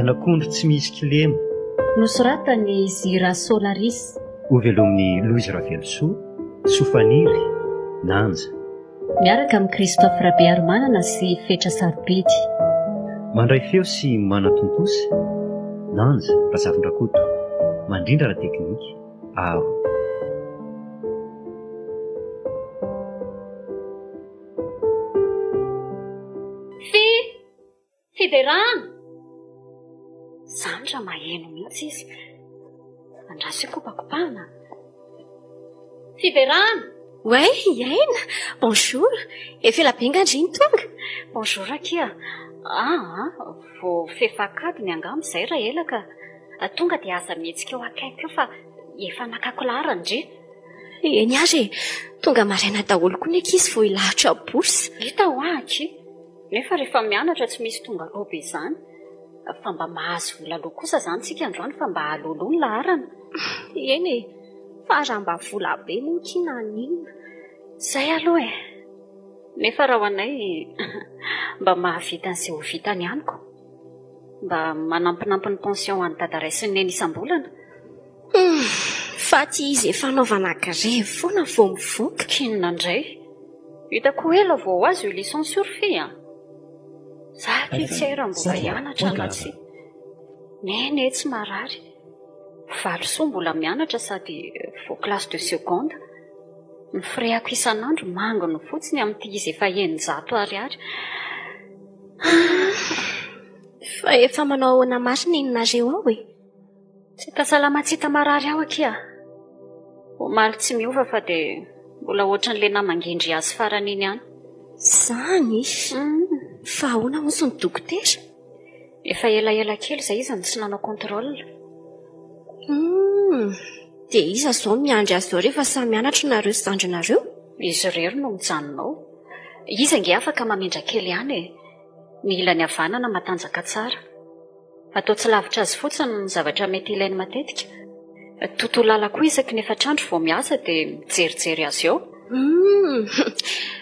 Zanak'ondry tsy misy kilema. Nosoratany Zira Solaris. Ho velomin'ny Louise Ravelsoa, Sofaniry, Nanja. Miaraka amin'ny Christophe Rabearmanana sy Fetra Sarobidy. Mandray feo sy manatontosa, Nanja Razafindrakoto. Mandrindra la teknika, Aro. Fiderana! Sandra maheno mihitsy izy. Andraso kopakopahana. Fiderana! Ouais, Yaina. Bonjour. Efa ela be ngandriny tonga. Bonjour akia. Vao fefakady ny angamo izay raha ela ka tonga dia aza mihetsika eo akaiky eo fa efa nakako larany ndre. Eny ary tonga maraina daholo koa ny ankizy vao ilahatra borsy. Hita ho aky. Nefa rehefa mianatra tsy misy tonga loha be izany. Fa mba mahazo vola loha kosa izany tsika androany fa mba haloloha ny laharana. Eny e, fa raha mba vola be moa kina ninona. Izay aloha e. Nefa raha ho anay mba mahavita an'izay ho vitany ihanyko. Mba manampinampy ny pension any dadaray sy ny neny isam-bolana. Fa ty izy efa anaovana grève foana vao mivoaka. Kinona indray. Hitako ela vao azo io licence sur fille. Za tsy raha mbola hianatra anatsy. Nene tsy marary. Valosoa mbola mianatra sady vao classe de seconde. Ny frehako isan'andro mangony fotsiny amin'ity izy efa 900 ariary. Fa efa manao ahoana marina inonareo ao e? Tsy tasalama tsy hita marary ao akia. Omaly tsy miova fa dia mbola ohatran'ilay namangendry azy farany iny ihany. Zany? Fa ahoana moa ny dokotera? Efa ela kely izay izy tsy nanao contrôle. Dia iza izao miandry azy izao rehefa samy mianatra nareo sy zandrinareo? Izy rery no mijanonao. Izy ange afaka mamendra kely ihany e. Mila ny havanana matanjaka tsara. Atao tsy lavitra azy fotsiny ny zavatra mety ilainy matetika. Tontolo lala koa isaky ny efatrandro vao miasa dia mijerijery azy eo.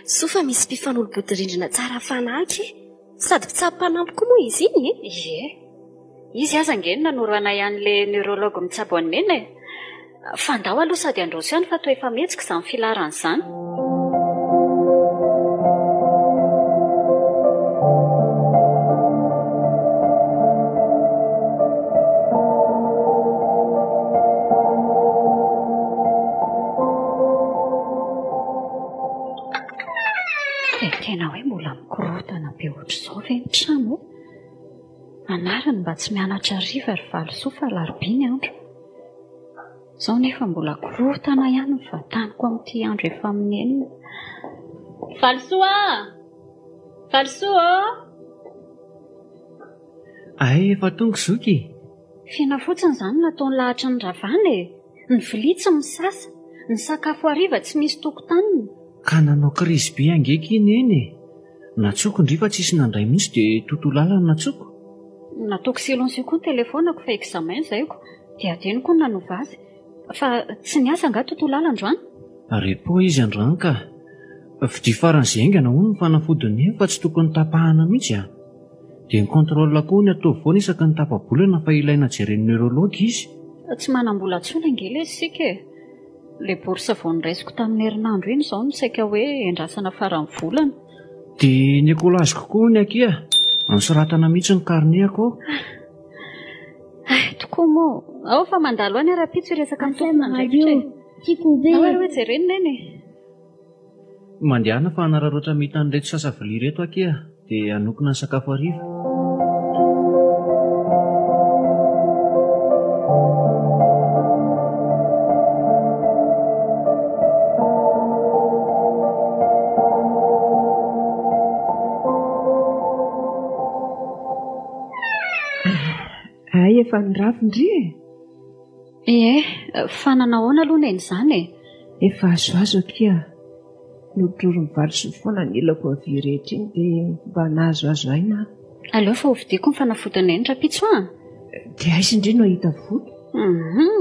Soa fa misy mpifanolo-bodirindrina tsara fanaky. Sady mpitsapanampy koa moa izy iny e? Ie. Izy aza ange nanoroana ihany'ilay neurologue mitsabo ny nena e. Fandao aloha sady androso ihany fa toa efa mihetsika izany filarana izany. Tena hoe mbola mikorotana be ohatr'izao ve ny trano e? Anarany mba tsy mianatra riva ry Valosoa fa larobia ny andro. Izao nefa mbola korotana ihany ny vataniko amin'ity andro efa amin'ny enina. Valosoa! Valosoa! Ay, efa tonga zoky. Fina fotsiny izany nataony lahatra ny ravana e. Ny vilia tsy misasa, ny sakafo hariva tsy misy tokotaniny. Ka nanao krizy be angeka iny eny e. Natsoko ndry fa tsisy nandray mihitsy dia tontolo lalana natsoko. Nataoko silonsio koa ny telefonako fa examen izayko dia ateniko ny nanova azy. Fa tsy niasa nga tontolo lalana androany? Repo izy androany ka. Vidia faran'izay aingana hono ny fanafodiny fa tsy tokony tapahana mihitsy a. Dia ny contrôle koa ny atao foana isaky ny tapa-bolana fa ilaina jeren'ny neurologue izy. Tsy manam-bola tsony angela izy sika e. Le borsa vao niraisiko tamin'ny herinandro iny izao no saika hoe endrasana faran'ny volana. Dia ny ekolaziko koa ny akia. Ansoratana mihitsy ny karneako ao. Tokoa moa. Ao fa mandalo any ara-pitso resaka amin'ny tompona ndraikitra e. Tiako be. Ahoana hoe jereny neny e. Mandehana fa anararoatra mita an'ireto sasavili reto akia. Dia anokona ny sakafo hariva. Ay, efa nirafindry e. Fanana ahoana aloha neny izany e. Efa azoazo akia. Nodoro Valosoa foana ny ilako avy rehetra iny dia mba nahazoazo aina. Aleo fa hovidiko ny fanafodiny neny rapitso a. Dia aiza indray no ahita voky?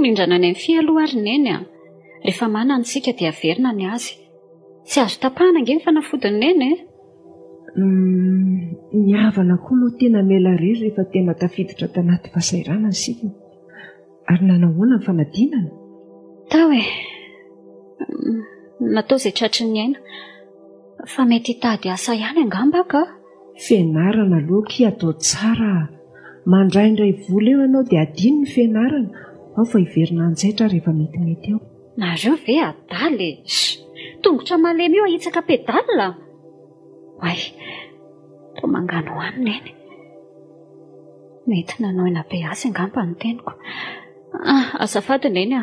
Mindrana ny amin'ny aloha ary neny a. Rehefa manana isika dia averina ny azy. Tsy azo tapahana ange ny fanafodiny neny e. Ny havana koa moa tena mela rery rehefa tena tafiditra tanaty fahasairana sika. Ary nanahoana ny fanadinana? Tao e, natao izay tratry ny aina, fa mety hitady asa ihany angamba ka? Fianarana aloha atao tsara. Mandraindray vola eo ianao dia adino ny fianarana, ao fa hiverina anjaitra rehefa metimety eo. Nareo ve adaly e? Tongotra malemy io ahitsaka pedala. Ay, to mangano aminy eny. Mety nanoina be azy angamba ny teniko. Azafady neny a.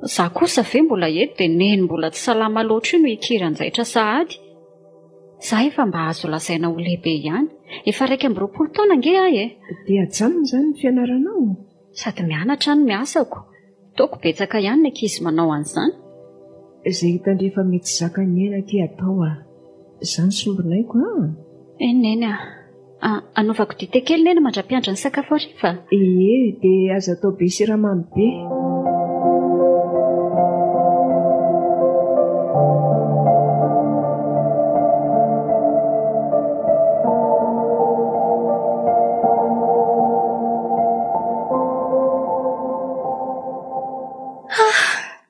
Za kosa ve mbola eto dia neny mbola tsy salama loatra io no ikiranjaitra sahady. Za efa mba azo lazaina ho lehibe ihany. Efa 2 taona nge ahy e. Dia ajanona izany ny fianaranao? Sady mianatra ny miasako. Taoko betsaka ihany ny ankizy manao an'izany. Izay hitandrefa mety zakany ela ke atao izany sombinaiko Neny anaovako dite kely neny mandra-piandra ny sakafo hariva. Dia aza atao be siramamy be.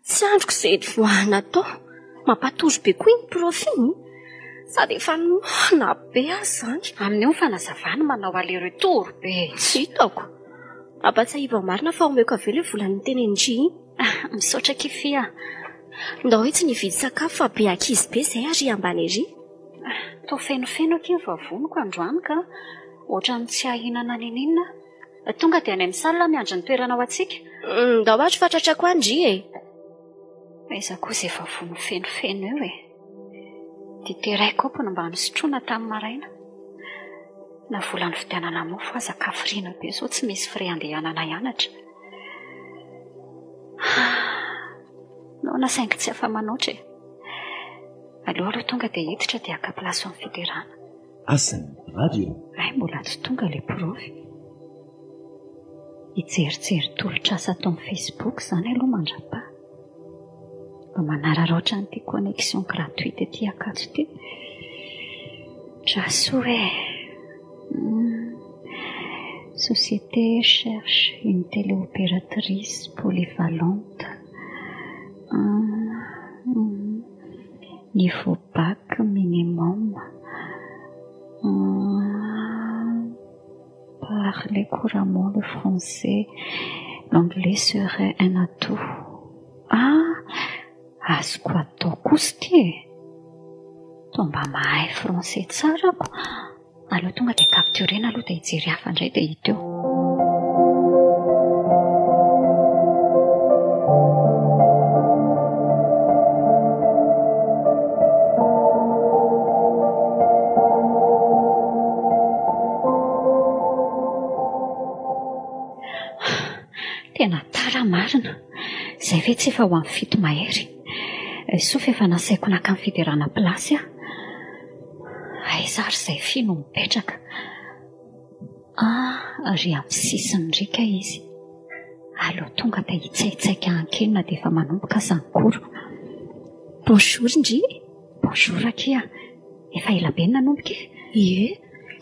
Tsy androko izay voahana tao. Mampatory be koa iny profiny. Sady efa noana be azy izany. Amin'io ny fanazavana manao aller-retour be. Tsy hitako. Ampatsiahiva marina fa omeko avy eo ilay volany tenendry iny. Misaotra kifia. Ndao hoe tsy nividy sakafo fa be ankizy be izay ary ambany ery. Tao fenofeno aky ny vavoniko androany ka ohatran'ny tsy ahinana ninina. Tonga dia any amin'ny salina miandry ny toerana ao antsika. Ndao atro fatratrako andry e. Aiza koa izay vavono fenofeno eo e. Diteray kopona mba nisotroana tamin'ny maraina. Na volany fidianana mofo aza kafiriana be sao tsy misy fire andehanana hianatra. Naona saingy tsy afa-manoatra e. Aloha tonga dia hiditra dia haka plasy amin'ny fiderana. Asany radio. Mbola tsy tonga ilay profy. Hijerijery tolotra asa tao amin'ny Facebook izany aloha mandrapa. Mba manararaotra an'ity connexion gratuite ity akato ity. Trasoa e. Société cherche une téléopératrice polyvalente. Niveau bac minimum. Parler couramment le français. L'anglais serait un atout. Azoko atao kosa ity e. Toa mba mahay français tsarako. Aloha tonga dia capturena aloha dia hijery hafa indray dia hita eo. Tena tara marina. Izay ve tsy efa ho amin'ny fito mahery. Sofa efa nasaiko naka amin'ny fiderana plasy aho. Aiza ary izay fino mipetraka. Ary amin'ny sisiny ndrika izy. Aloha tonga dia hitsaitsaika ankenina dia efa manomboka sankoro. Bonjour ndry. Bonjour akia. Efa ela be nanomboka e.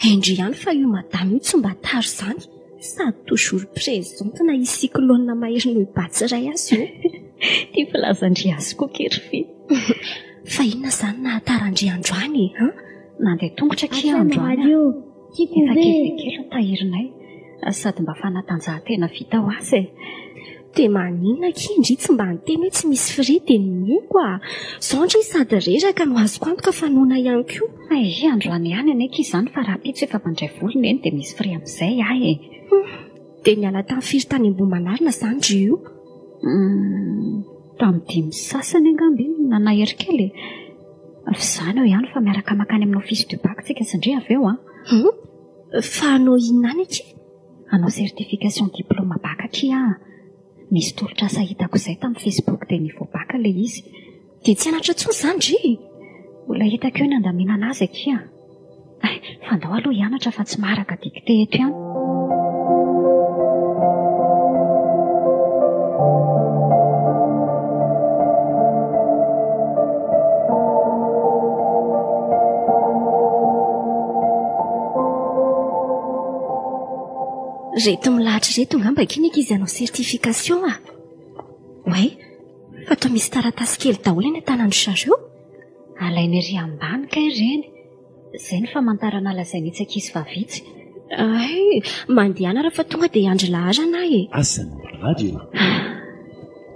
Indry ihany fa io madame io tsy mba taro izany. Sady toujours présente na isikilona mahery no ibatsiray azy io. Tia filazandry azy koa kerify. Fa inona izany nahatarandry androany e? Nandeha tongotra kia androany. Efa kelikely ny tahirinay. Sady mba fanatanjahantena vita ho azy e. Dia maninona kindry tsy mba niteny hoe tsy misy fire dia ninoako a. Izao ndry sady reraka no azoko antoka fa noana ihany koa. Androany ihany aneka izany fa raha pitso efa mandray volony eny dia misy fire amin'izay ahy e. Dia niala tamin'ny firy tany Ambohimanarina izany ndry io? Tamin'ny 5 sasany angamby nanahery kely. Izany eo ihany fa miaraka makany amin'ny office du bac tsika sindry avy eo Fa anao inona any aky? Anao certification diplôme bac aky misy tolotra asa hitako izay tamin'ny Facebook dia niveau bac ilay izy. Dia tsy anatra intsony izany ndry? Mbola hitako eo ny andaminana azy aky fa andao aloha hianatra fa tsy maharaka dikte eto ihany. reto milahatra reto ngamba kiny ankizy anao sertification a. Oay, fa toa misy taratasy kely daholo eny an-tanandry zareo. Alainy ery ambany ka ireny. Izay ny famantarana lazainitsy ankizy vavitsy. Ay, mandehana raha fa tonga dia andry lahatra na e. Asana radio.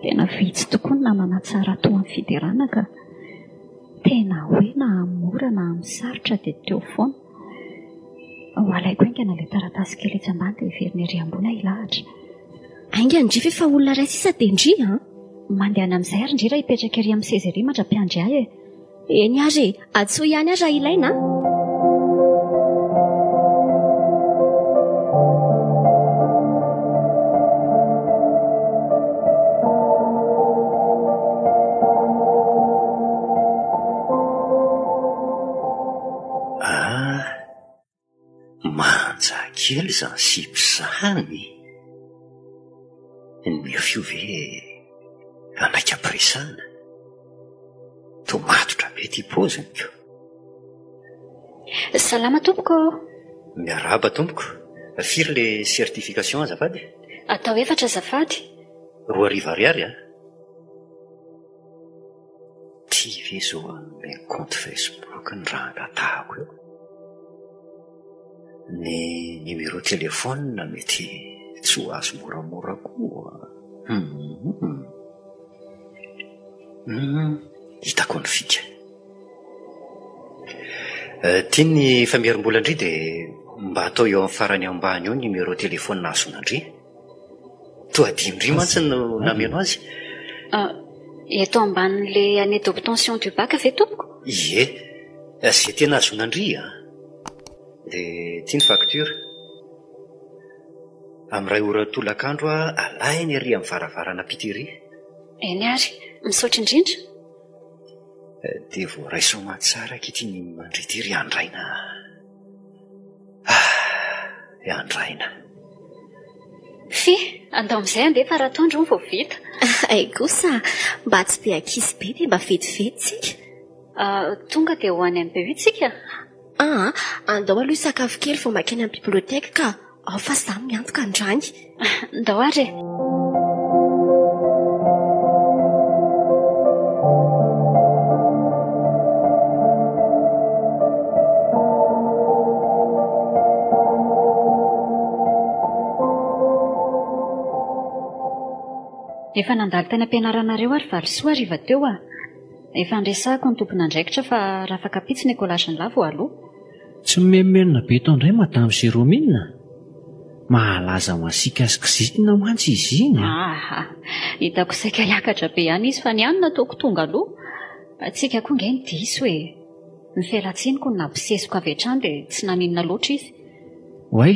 Tena vitsy tokoa ny namana tsara to amin'ny fiderana ka tena hoe na mora na misarotra dia teo foana. Ho alaiko aingana ilay taratasy kely etsy ambany dia heverina ery ambony ilahatra. Ainga ndry fa efa olona ray sisa dia ndry a. Mandehana amin'izay ary ndry raha hipetraka ery amin'ny seza ery mandra-piandry ahy e. Eny ary atsoa ihany ary raha ilaina. Manja kely izany sipizany. Mifio ve anaika presana. Tomatotra be ty poziny ko. Salama tompoko. Miarahaba tompoko. Firy le certification azafady? Atao 4 azafady. 2 ariary a. Ty ve zao amin'ny compte Facebook ny raha angatahako eo. Ny numéro téléphone mety tsy ho azo moramora koa. Hitako ny fika. Tiany famerim-bola-ndry dia mba atao eo amin'ny farany ambany eo numéro téléphone azonandry. Toa dimindry mantsy no nameno azy. Eto ambanin'le année d'obtention du bac ve tompoko? Ie, izay tena azonandry a. Dia tia ny facture. Amin'ny ray ora tolakandro alainy ery amin'ny varavarana pitiry. Eny ary, misaotra indrindra. Dia voaraisoma tsara kitiny mandrity ry andraina. Andraina. Fy, andao amin'izay andefa raha tondro ny vao vita. Ay kosa, mba tsy dia ankizy be dia mba vetivety tsika. Tonga dia ho any amin'ny BU tsika. Andao aloha sakafo kely vao makeny amin'ny biblioteka ka ao fa samy miantoka andrany. Ndao ary. Efa nandalo tany ampianaranareo ary valisoa hariva teo a. Efa andresahako ny tompon'andraikitra fa raha afaka pitsy Nicolas ny lavo aloha. Tsy memenona be tao indray madame Jérômine. Mahalaza ho asika sikizitina mantsy izy iny. Hitako saika hiakatra be ihany izy fa ny anona ataoko tonga aloha. Tsika koa nge ny diso e. Ny fialatsiniko ny nampisesiko avy hatrany dia tsy naninona loatra izy. Oay,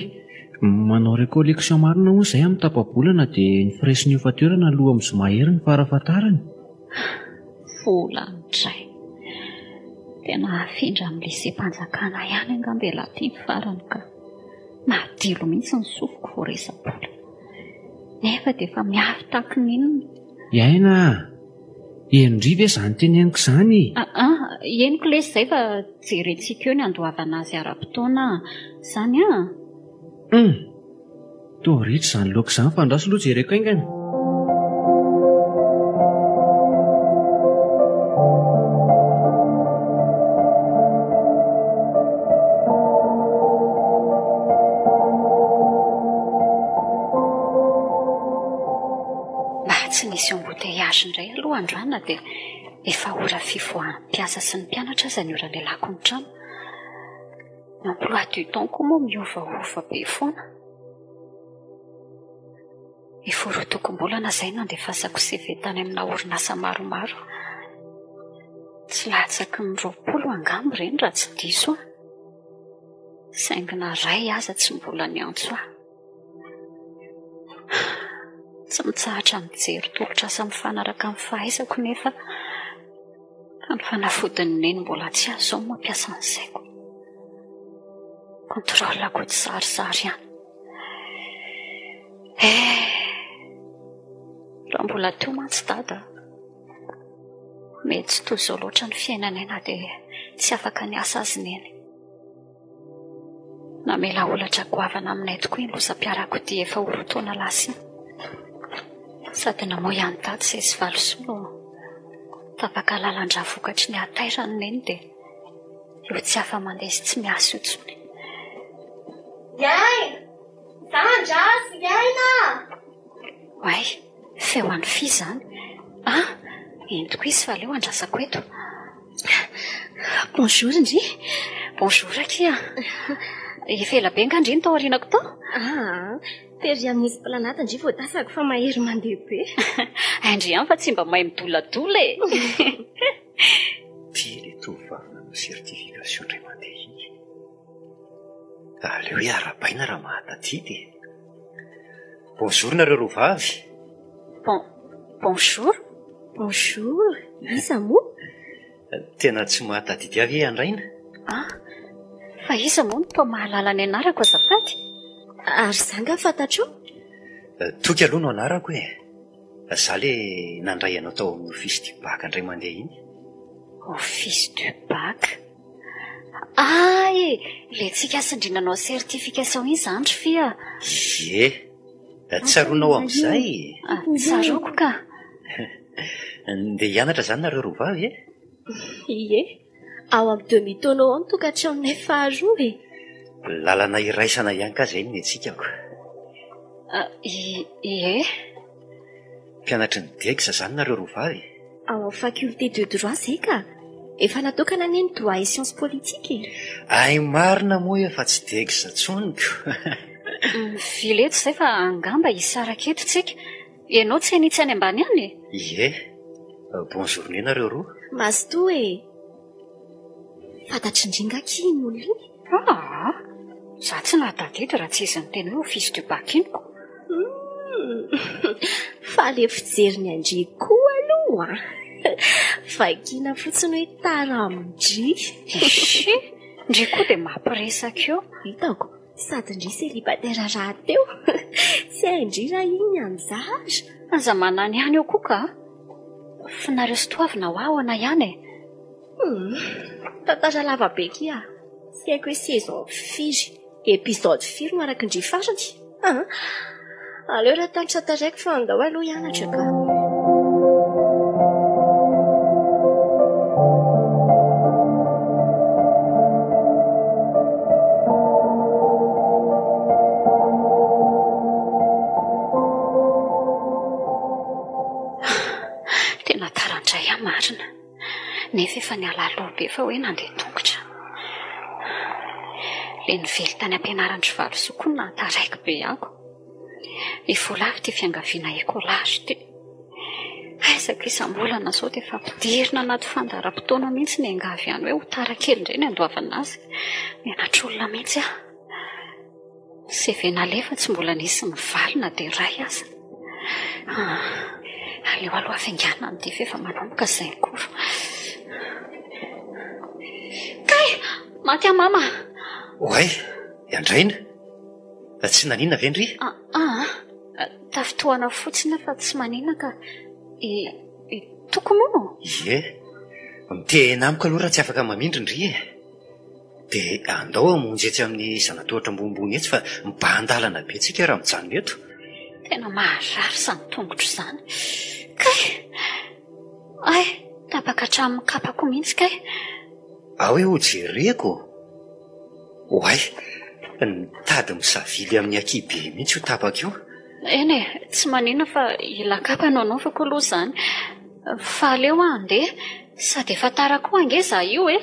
manao récollection marina hoy izay amin'ny tapa-bolana dia ny frais ny faturana aloha amin'ny zomahery ny farafatarany. Volandray. Tena afindra amin'ny lycée-mpanjakana ihany angamba elaty ny farany ka madilo mihitsy ny sofiko vao resa-bola. Nefa dia efa miafy tahaka ninona. Iaina, endry ve izany teneniko izany? Henoko lesy izay fa jerentsika eo ny andohavana azy ara-potoana. Izany toa ritra izany loaka izany fa andraso aloha jereko aingana. Tsy nisy embouteillage indray aloha androana dia efa ora fivoahan'ny mpiasa sy ny mpianatra aza ny ora lelako ny trano. Ny emploi du temps koa moa miovaova be foana. Iforotokom-bolana izay nandefasako CV tany amina orinasa maromaro. Tsy latsaky ny 20 angamba ireny raha tsy diso aho. Saingina ray aza tsy mbola niantso aho. Tsy mitsahatra mijery tolotrasa mifanaraka amin'ny fahaizako nefa ny fanafodiny neny mbola tsy azo izao mampiasa ny saiko. Kontrolako tsy zarizary ihany. Raha mbola teo mantsy dada, mety tsy toy izao loatra ny fiainanay na dia tsy afaka niasa azy neny. namela olatra goavana aminay tokoa ilozam-piarako ty efa orotaona lasa sady namoa ihany tady izay sy valosoa tapaka lalandra vokatry ny atairany neny dia io tsy afa mandeha sy tsy miasa io tsony. Yay! Sandrasy yaina! Way, feo any fi zany. Entiko izy fa leo andrasako eto. Bonjour Ndry. Bonjour akia. Efa ela be ngandriny tao aorianako tao? Tery amin'izy planata Ndry vao tasako fa mahery mandeha be. Andry ihany fa tsy mba mahay midoladola e. Tia le tovovavy nanao certification indray mandeha iny. Aleo hoe arabaina raha mahataty. Bonjour nareo rovavy. Bonjour. Bonjour. Iza moa? Tena tsy mahatadidy avy andraina. Fa iza moa no mpa mahalala ny anarako azafady? Ary zanga fantatro? Toky aloha no anarako e. Za le nandray anao tao amin'ny office du bac indray mandeha iny. Office du bac? Le tsika sindrinanao certification iny zandry fia. Ie, tsaronao amin'izay. Tsaroko ka. Ndeha hianatra zany nareo rovavy e? Ie, ao amin'ny demi-taonao ao ny tokantranonay faharoa e. Lalana iraisana ihany ka zay ny atsikako. Ie. Mpianatry ny dexa zany nareo rovavy. Ao amin'ny faculté de droit zay ka. Efa natokana ny droit et sciences politiques. Ay marina moa efa tsy dexa tsoniko. Vileto zay fa angamba isaraka eto tsika. Ianao tsy hanitsy any ambany any e? Ie. Bonjour nareo roa. Masto e. Fantatry indringa kiny olo iny. Za tsy nahatadidy raha tsy izy ny tena hoe office du bac iny ko. Fa le fijery ny Andry koa aloha. Vakina fotsiny hoe taramindry. Ndry koa dia mampiresaka eo. Hitako, sady Ndry célibataire rahateo. Tsy hay Ndry raha iny anjara. Aza manany ihany eo koa ka. Fa nareo sy toavina ho ahoana ihany e. Tantara lava be kia. Tsy haiko hoe saison firy. Épisode firy no araka Ndry farany. Aleo raha tantsa taraiko fa andao aloha hianatra ka. Tena tarandray marina. Nefa efa niala aloha be fa hoe nandeha tongotra. Le nively tany ampianarandry valosoa na taraiky be ako. Ivolavy ty fiangaviana écolage ty. Aizako isam-bolana zao dia efa ampidirina anaty fandaram-potoana mihitsy ny angavy ihany hoe ho tara kely indray ny andoavana azy. Mianatra olona mihitsy aho. Sevena lefa tsy mbola nisy mivalina dia ray aza. Aleo aloha afingana amin'ity fa efa manomboka izay koa. Kay, maty mama. Oay, andraina. Tsy nanina ve Ndry? Tafitohana fotsiny fa tsy manina ka toko moa. Ie, mitena amiko aloha raha tsy afaka mamindry Ndry e. Dia andao amonjy etsy amin'ny zanatohatra ambonimbony etsy fa mba-andalana be tsika raha mijanona eto. Tena maharary izany tongotro izany. Kay, tapaka hatramin'ny kapako mihitsy kay. Hoe ho jereko. Oay, nitady misavily amin'ny akibe mihitsy ho tapaka io. Eny e, tsy manina fa ila kapa nanaovako aloha izany. Fa aleo andeha, sady efa tara koa angeza io e.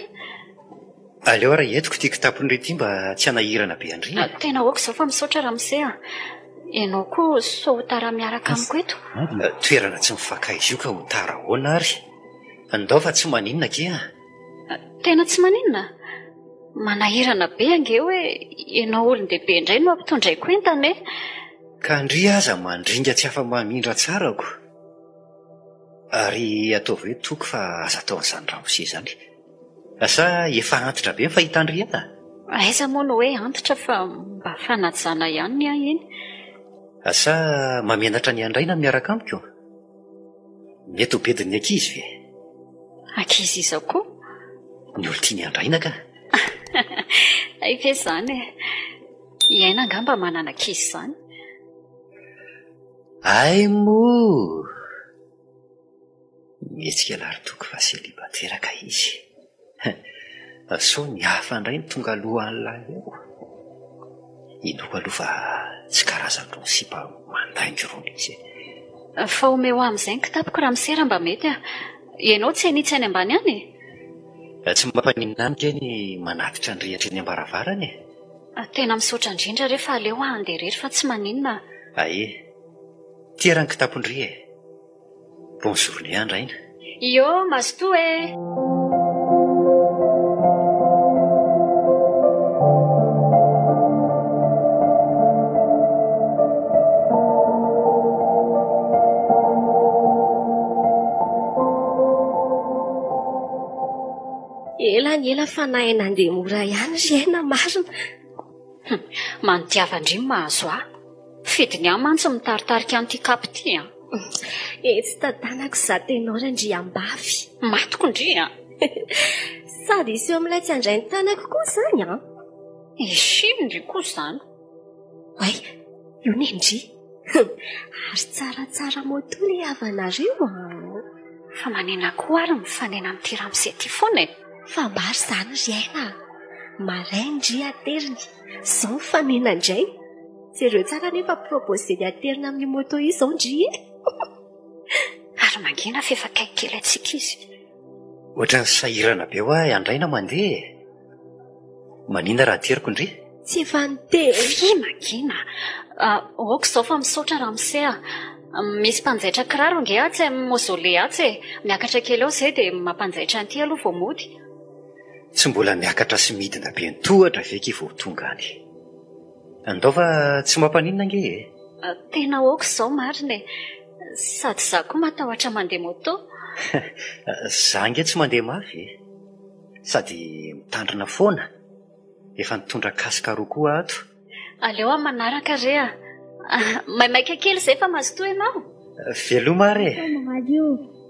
Aleo raha entiko tia kitapony rety mba tsy hanahirana be Ndry. Tena hoako izao fa misaotra ramose. Ianao koa so ho tara miaraka amiko eto. Toerana tsy mifakaizy io ka ho tara hoana ary. Andao fa tsy maninona ke. Tena tsy maninona. Manahirana be ange hoe ianao olon-dehibe indray no ampitondraiko entana e. Ka Ndry aza mandringa tsy afa mamindra tsarako. Ary ataovy hoe toko fa aza atao an'izany ramose izany. Asa efa antitra be ny fahita Ndry ana. Aiza moa no hoe antitra fa mba fanajana ihany ny iny. Asa mamenatra ny andraina miaraka amiko. Mety ho bedin'ny ankizy ve? Ankizy izao koa? Ny olo tia ny andraina ka. Aife izany e. Iaina angamba manana ankizy izany. Ay moa mihetsika laritoko fa célibataire ka izy. So ny hafa indray ny tonga alohan'lahy eo. Inoko aloha fa tsy karazan'irony sipa mandaingo irony izy. Fa omeo amin'izay ny kitapoko raha misera mba mety a. Ianao tsy hanitsy any ambany any e? Tsy mampaninona any keny manatitra ny rihatra ny ambaravarany e. Tena misaotra indrindra rehefa aleo handeha rery fa tsy maninona. Ae, tia raha ny kitapondry e. Bonne journée andraina. Io mazotoa e. Ela ny ela fa nahay nandeha mora ihany ry aina marina. Manitiava-ndry mahazo ahy. Fidiny ahy mantsy mitaritarika an'ity kapy ity a. Tsy tadanako za tenao randry ambavy. Matoko ndry a. Sady isy eo amin'ilay tsy andray ny tanako koa izany a. Isindry koa izany. Oay, io nendry. Ary tsaratsara moto ilay havanareo a. Fa manena koa ary mifanena amin'ity ramose ity foana e. Fa mbary izany ry aina. Maraindry ateriny. Izao mifanena indray. Jereo tsara nefa propose ny aterina amin'ny moto io izao ndry e. Ary mangina fefa kaikely atsika izy. Ohatran'ny sahirana be hoa andraina mandeha. Manina raha teriko ndry? Tsy efa nitery. Mangina. Aoka izao fa misaotra ramose a. Misy mpanjaitra kiraro nge atsy amin'ny mozole atsy e. Miakatra kely ao izay dia mampanjaitra an'ity aloha vao mody. Tsy mbola miakatra sy midina be ny tohatra veky vao tonga any. Andao fa tsy mampaninona nge e? Tena aoka izao marina e. Sady za koa matahotra mandeha moto. Za nge tsy mandeha mafy e. Sady mitandrina foana. Efa nitondra kasika roa koa ato. Aleo amin'ny manaraka rea. Maimaika kely izay fa mazotoa ianao. Veloma re.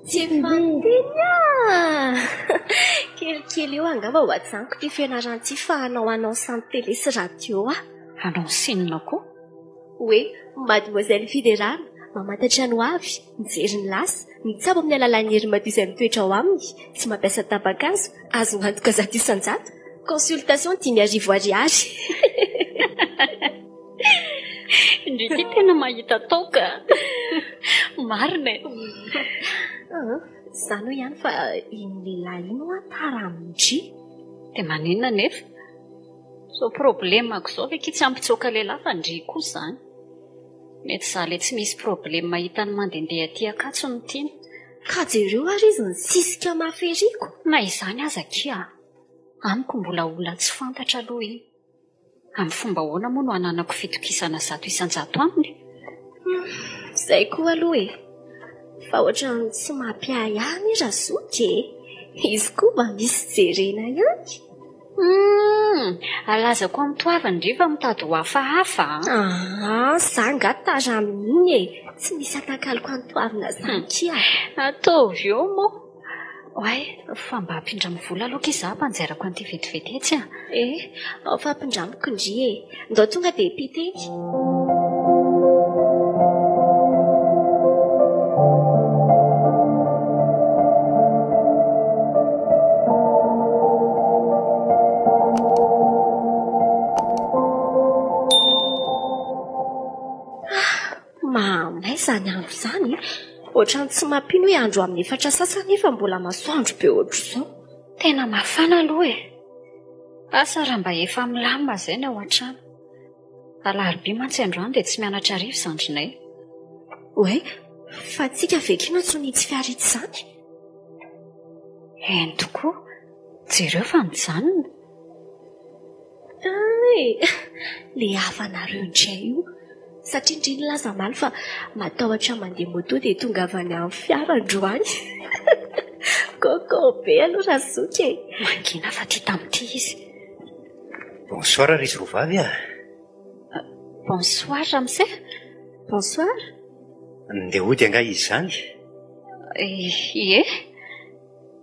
Tsy fanteny a. Kelikely eo angamba ho atsaniko ty fianaranty fa hanao santy télé sy radio a. Hanao sinina koa. Hoe, mademoiselle Fidérane, mamantatra no avy, mijery ny lasa, mitsabo amin'ny alalan'ny hery madio izay mitoetra ao aminy, tsy mampiasa tabakazo, azo antoka zato isan-jato, consultation 10,000 ariary. Indrity tena mahita toka. Marina e. Zany hoe ihany fa iny lehilahy ino ataramindry. Dia maninona nefa? So problemako izao ve tsy ampitsoaka lehilahy fa ndry koa izany. Mety za le tsy misy problema mahita ny mandehandeha aty akatso no tiana. Ka jereo ary izy nisisika maferiko. Na izany aza kia. Amiko mbola olona tsy fantatra aloha iny. Amin'ny fomba ahoana moa no ananako fitokisana 100 isan-jato aminy. Izay koa aloha e. Fa ohatran'ny tsy mampiahy ihany razoky e. Izy koa mba misy jerena ihany. Alaza koa mitoavany ndry fa mitady ho hafahafa. Za nga taraminy e. Tsy misy atakalo antoavina izany kia. Ataovy eo moa. Oay, fa mba hampindramy vola aloha izaho mpanjairako an'ity vetivety etsy a. Fa hampindramiko ndry e. Ndao tonga dia pitenky. Mamay izany andro izany. Ohatrany tsy mampino hoe andro amin'ny 4 sasany nefa mbola masoandro be ohatr' izao. Tena mafana aloha e. Asa raha mba efa milamina izay ny ao an-trano. Alarobia mantsy androany dia tsy mianatra arivo zandrinay. Oay, fa tsika vekino tsy tsy fiarity izany. Eny tokoa, jereo fa nijanona. Le hafanareo indray io. Satria indriny laza maly fa matahotra mandeha moto dia tonga avy any amin'ny fiara androany. Koko be aloha razoky e. Mangina fa tia tamin'ity izy. Bonsoir ry zovavy a. Bonsoir ramose. Bonsoir. Ndeha ody anga izy izany. Ie.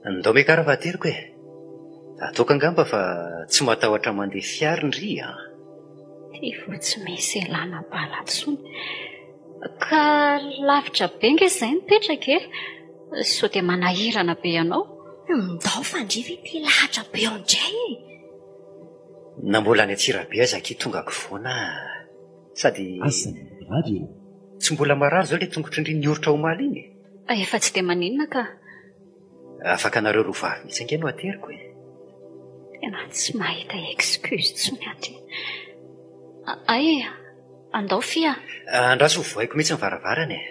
Ndao mekara vateriko e. Ataoko angamba fa tsy matahotra mandeha fiara ndry a. Ty vo tsy misy elana balatsony. Ka lavitra be nge izay mipetraka e? So dia manahirana be ianao. Ndao fandriva ty lahatra be ao indray e. Na mbola any Antsirabe aza ky tonga foana. Sady Asany radio. Tsy mbola marary zao le tongotry indriny nioritra omaly iny. Efa tsy dia maninona ka. Afaka anareo roa vavy mihitsy ange no ateriko e. Tena tsy mahita excuse tsony aty. Ay, andao fia. Andraso voaiko mihitsy ny varavarana e.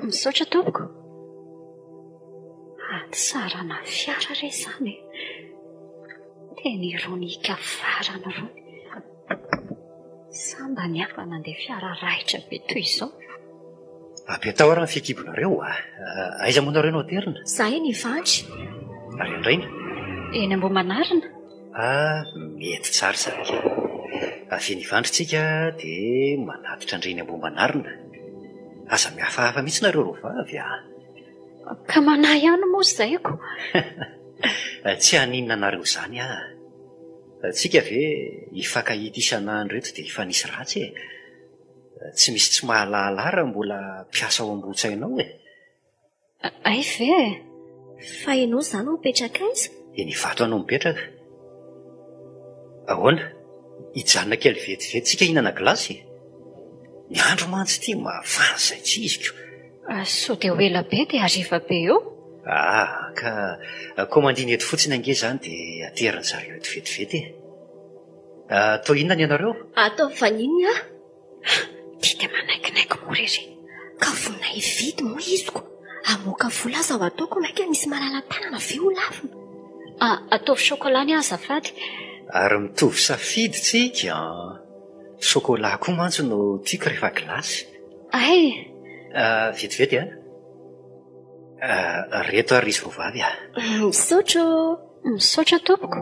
Misaotra tompoko. Tsara na fiara re izany. Tena ironika farana rony. Samba ny hafa nandeha fiara raitra be toy izao. Abe-tao ary ny fiakibonareo a. Aiza moa nareo no aterina? Zahay ny vandry. Ary indraina? Eny Ambohimanarina. Mety tsara sarika. Avy ny vandritsika dia manatitra andreny Ambohimanarina. Aza mihafahafa mihitsy nareo roa vavy a. Ka manahy ihany moa izayko. Tsy haninona nareo izany a. Tsika ve hifankahita isan'andro eto dia hifanisy ratsy e. Tsy misy tsy mahalala raha mbola mpiasa ao am-botsainao e. Ay ve? Fa ianao izany mipetraka aiza? Eny Ivato anao mipetraka. Ahoana? Hijanona kely vetivety tsika hihinana gilasy. Ny andro mantsy ity mafana izay tsy iziko. So dia ho ela be dia hariva be eo? Ka komandiny eto fotsiny ange izany dia ateriny zareo eto vetivety e. Toa inona ny ianareo? Atao vaniny a. Ty dia manaikinaiky morery. Ka vonay vidy moa iziko. Amoaka vola aza ho ataoko maika misy malala-tanana ve ho lafina. Ataovy chocolat ny azafady. Ary mitovy safidy tsika. Chocolat koa mantsy no tiako rehefa gilasy. Ay. Vetivety a. Reto ary izy vovavy a. Misaotra. Misaotra tompoko.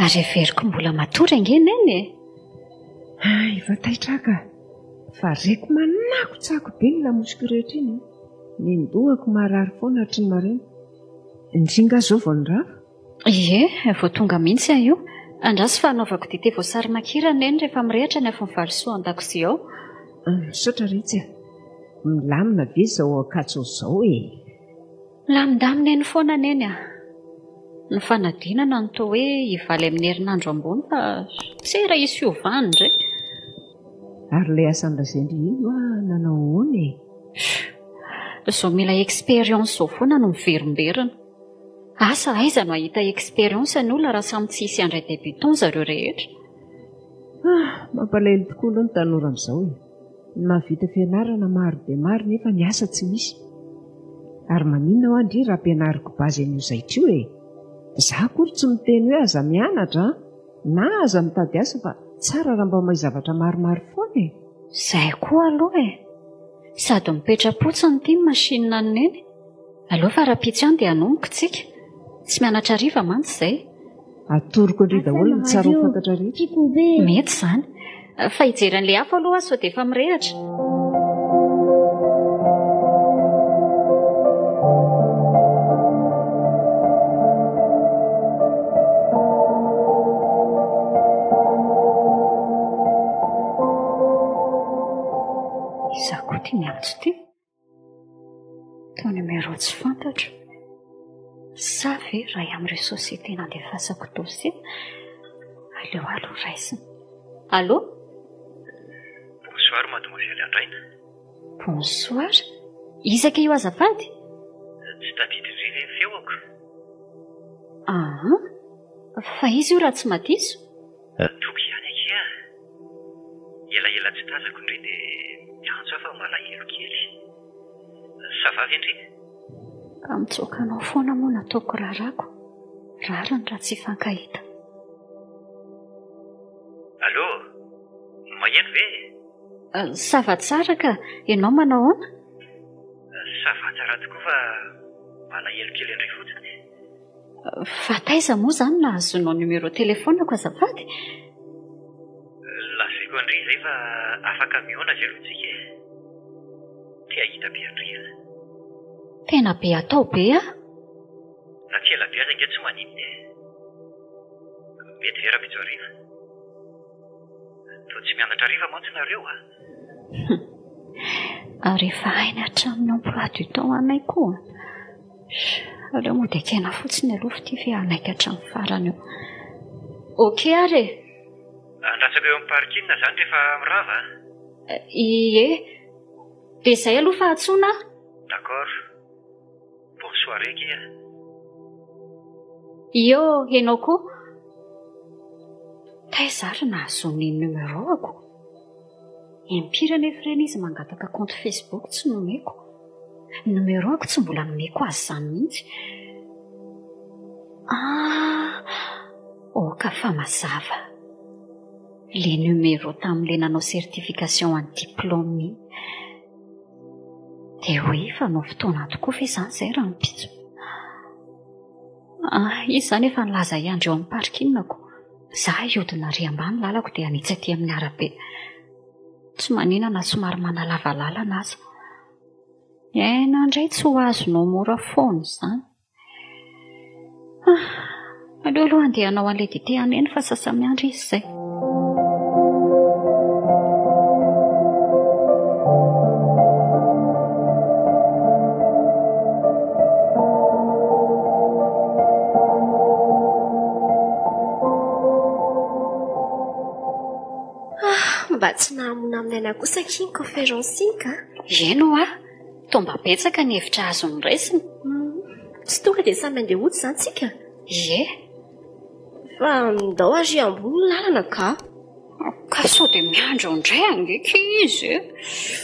Ary everiko mbola matory angena eny e. Efa taitraka. Fa reko manakotsako be ny lamosiko rehetra iny. Nendohako marary foana hatry ny marina. Indringa zao vao ndrava. Ie, vao tonga mihitsy io. Andraso fa anaovako dite voasary makirana eny rehefa mirehatra ny afa-nyvalisoa an-dakozia ao. Misaotra retsy a. Milamina ve zao akatso zao e. Lamindamina eny foana neny a. Ny fanadinana no toa hoe hivaly amin'ny herinandro ambony fa tsy raha isy hiovany indray. Ary ilay asan'Razendry ino nanao ahoana e? Izao mila expérience zao foana no miverimberana. Asa aiza no ahita expérience ny olona raha samy tsy hisy andray débutant zareo rehetra. Mampalahelo tokoa aloha ny tanora amin'izao e. Mahavita fianarana maro dia maro nefa ny asa tsy misy. Ary maninona ho andry raha ampianariko bazy an'io zaitra io e. Izaho akory tsy miteny hoe aza mianatra na aza mitady asa fa tsara raha mba mahay zavatra maromaro foana e. Izay koa aloha e. Sady mipetra-potsiny ity mashinina neny. Aleo fa raha-pitsy ihany dia hanomboka tsika. Tsy mianatra riva mantsy izay. Atoroko andry daholo ny tsara ho fantatra rehetra. Mety izany. Fa hijeran'ilay hafa aloha sao dia efa mirehatra. Izaho koa tia miantso ity. Tao numero tsy fantatro. Sa ve raha amin'ireo sosiete nandefasako dosie. Aleo aloha raisina. Allô? Bonsoir mademoiselle Andraina. Bonsoir. Izaka io azafady? Tsy tadidiny iry ny feoko. Fa izy io raha tsy madiso? Toky ihany aky a. Elaela tsy tazako indray dia miantso aho fa malahelo kely. Savavy indray? Mitsokanao foana moa nataoko rarako. Rarany raha tsy fankahita. Allô? Maheno ve? Sava tsara ka, ianao manao ahoana? Sava tsara tokoa fa malahelo kely indray fotsiny. Fa taiza moa izany nahazonao numéro telefonako azafady? Lazaiko andry izay fa afaka mihaona izay aloha tsika. Tia hita be andriana. Tena be atao be a? Na tsy ela be aza inge tsy maninona e. Mety vera bitso hariva. Toa tsy mianatra hariva mantsy nareo a. Rehefa hainy hatramin'ny emploi du temps anay koa. Aleo moa dia kena fotsiny aloha fa tia fe anaiky hatramin'ny farany eo. Okay ary. Andratsako eo amin'ny parking izany rehefa mirava. Ie. Dia izay aloha fa atsoina. D'accord. Bonne soirée kia. Io henao koa. Taizary nahazony numéroako. Impiry anefa ireny izy mangataka compte Facebook tsy nomeko. Numéroako tsy mbola nomeko azy izany mihitsy. Ka fa mazava. Le numéro tamin'ile nanao certification en diplôme. Dia hoe fa nao fotoana tokoa fa izany izay raha mipitso. Izy izany efa nilaza iandry eo amin'ny parkingako. Zaho iodina ry ambany lalako dia anitsy aty amin'ny arabe. Tsy maninana somary manalava lalana aza. Indray tsy ho azonao mora foana izany. Aleo aloha andeha hanao an'ilay dite aneny fa sasamiandry izy izay. Mba tsy nahamona amin'ny aina kosa kiny conférencing. Eno tomba betsaka ny hevitra azony raisiny. Tsy tonga dia samy andeha hody izany tsika. Ie. Fa ndao ary ambony lalana ka. Ka sao dia miandro indray angeky izy.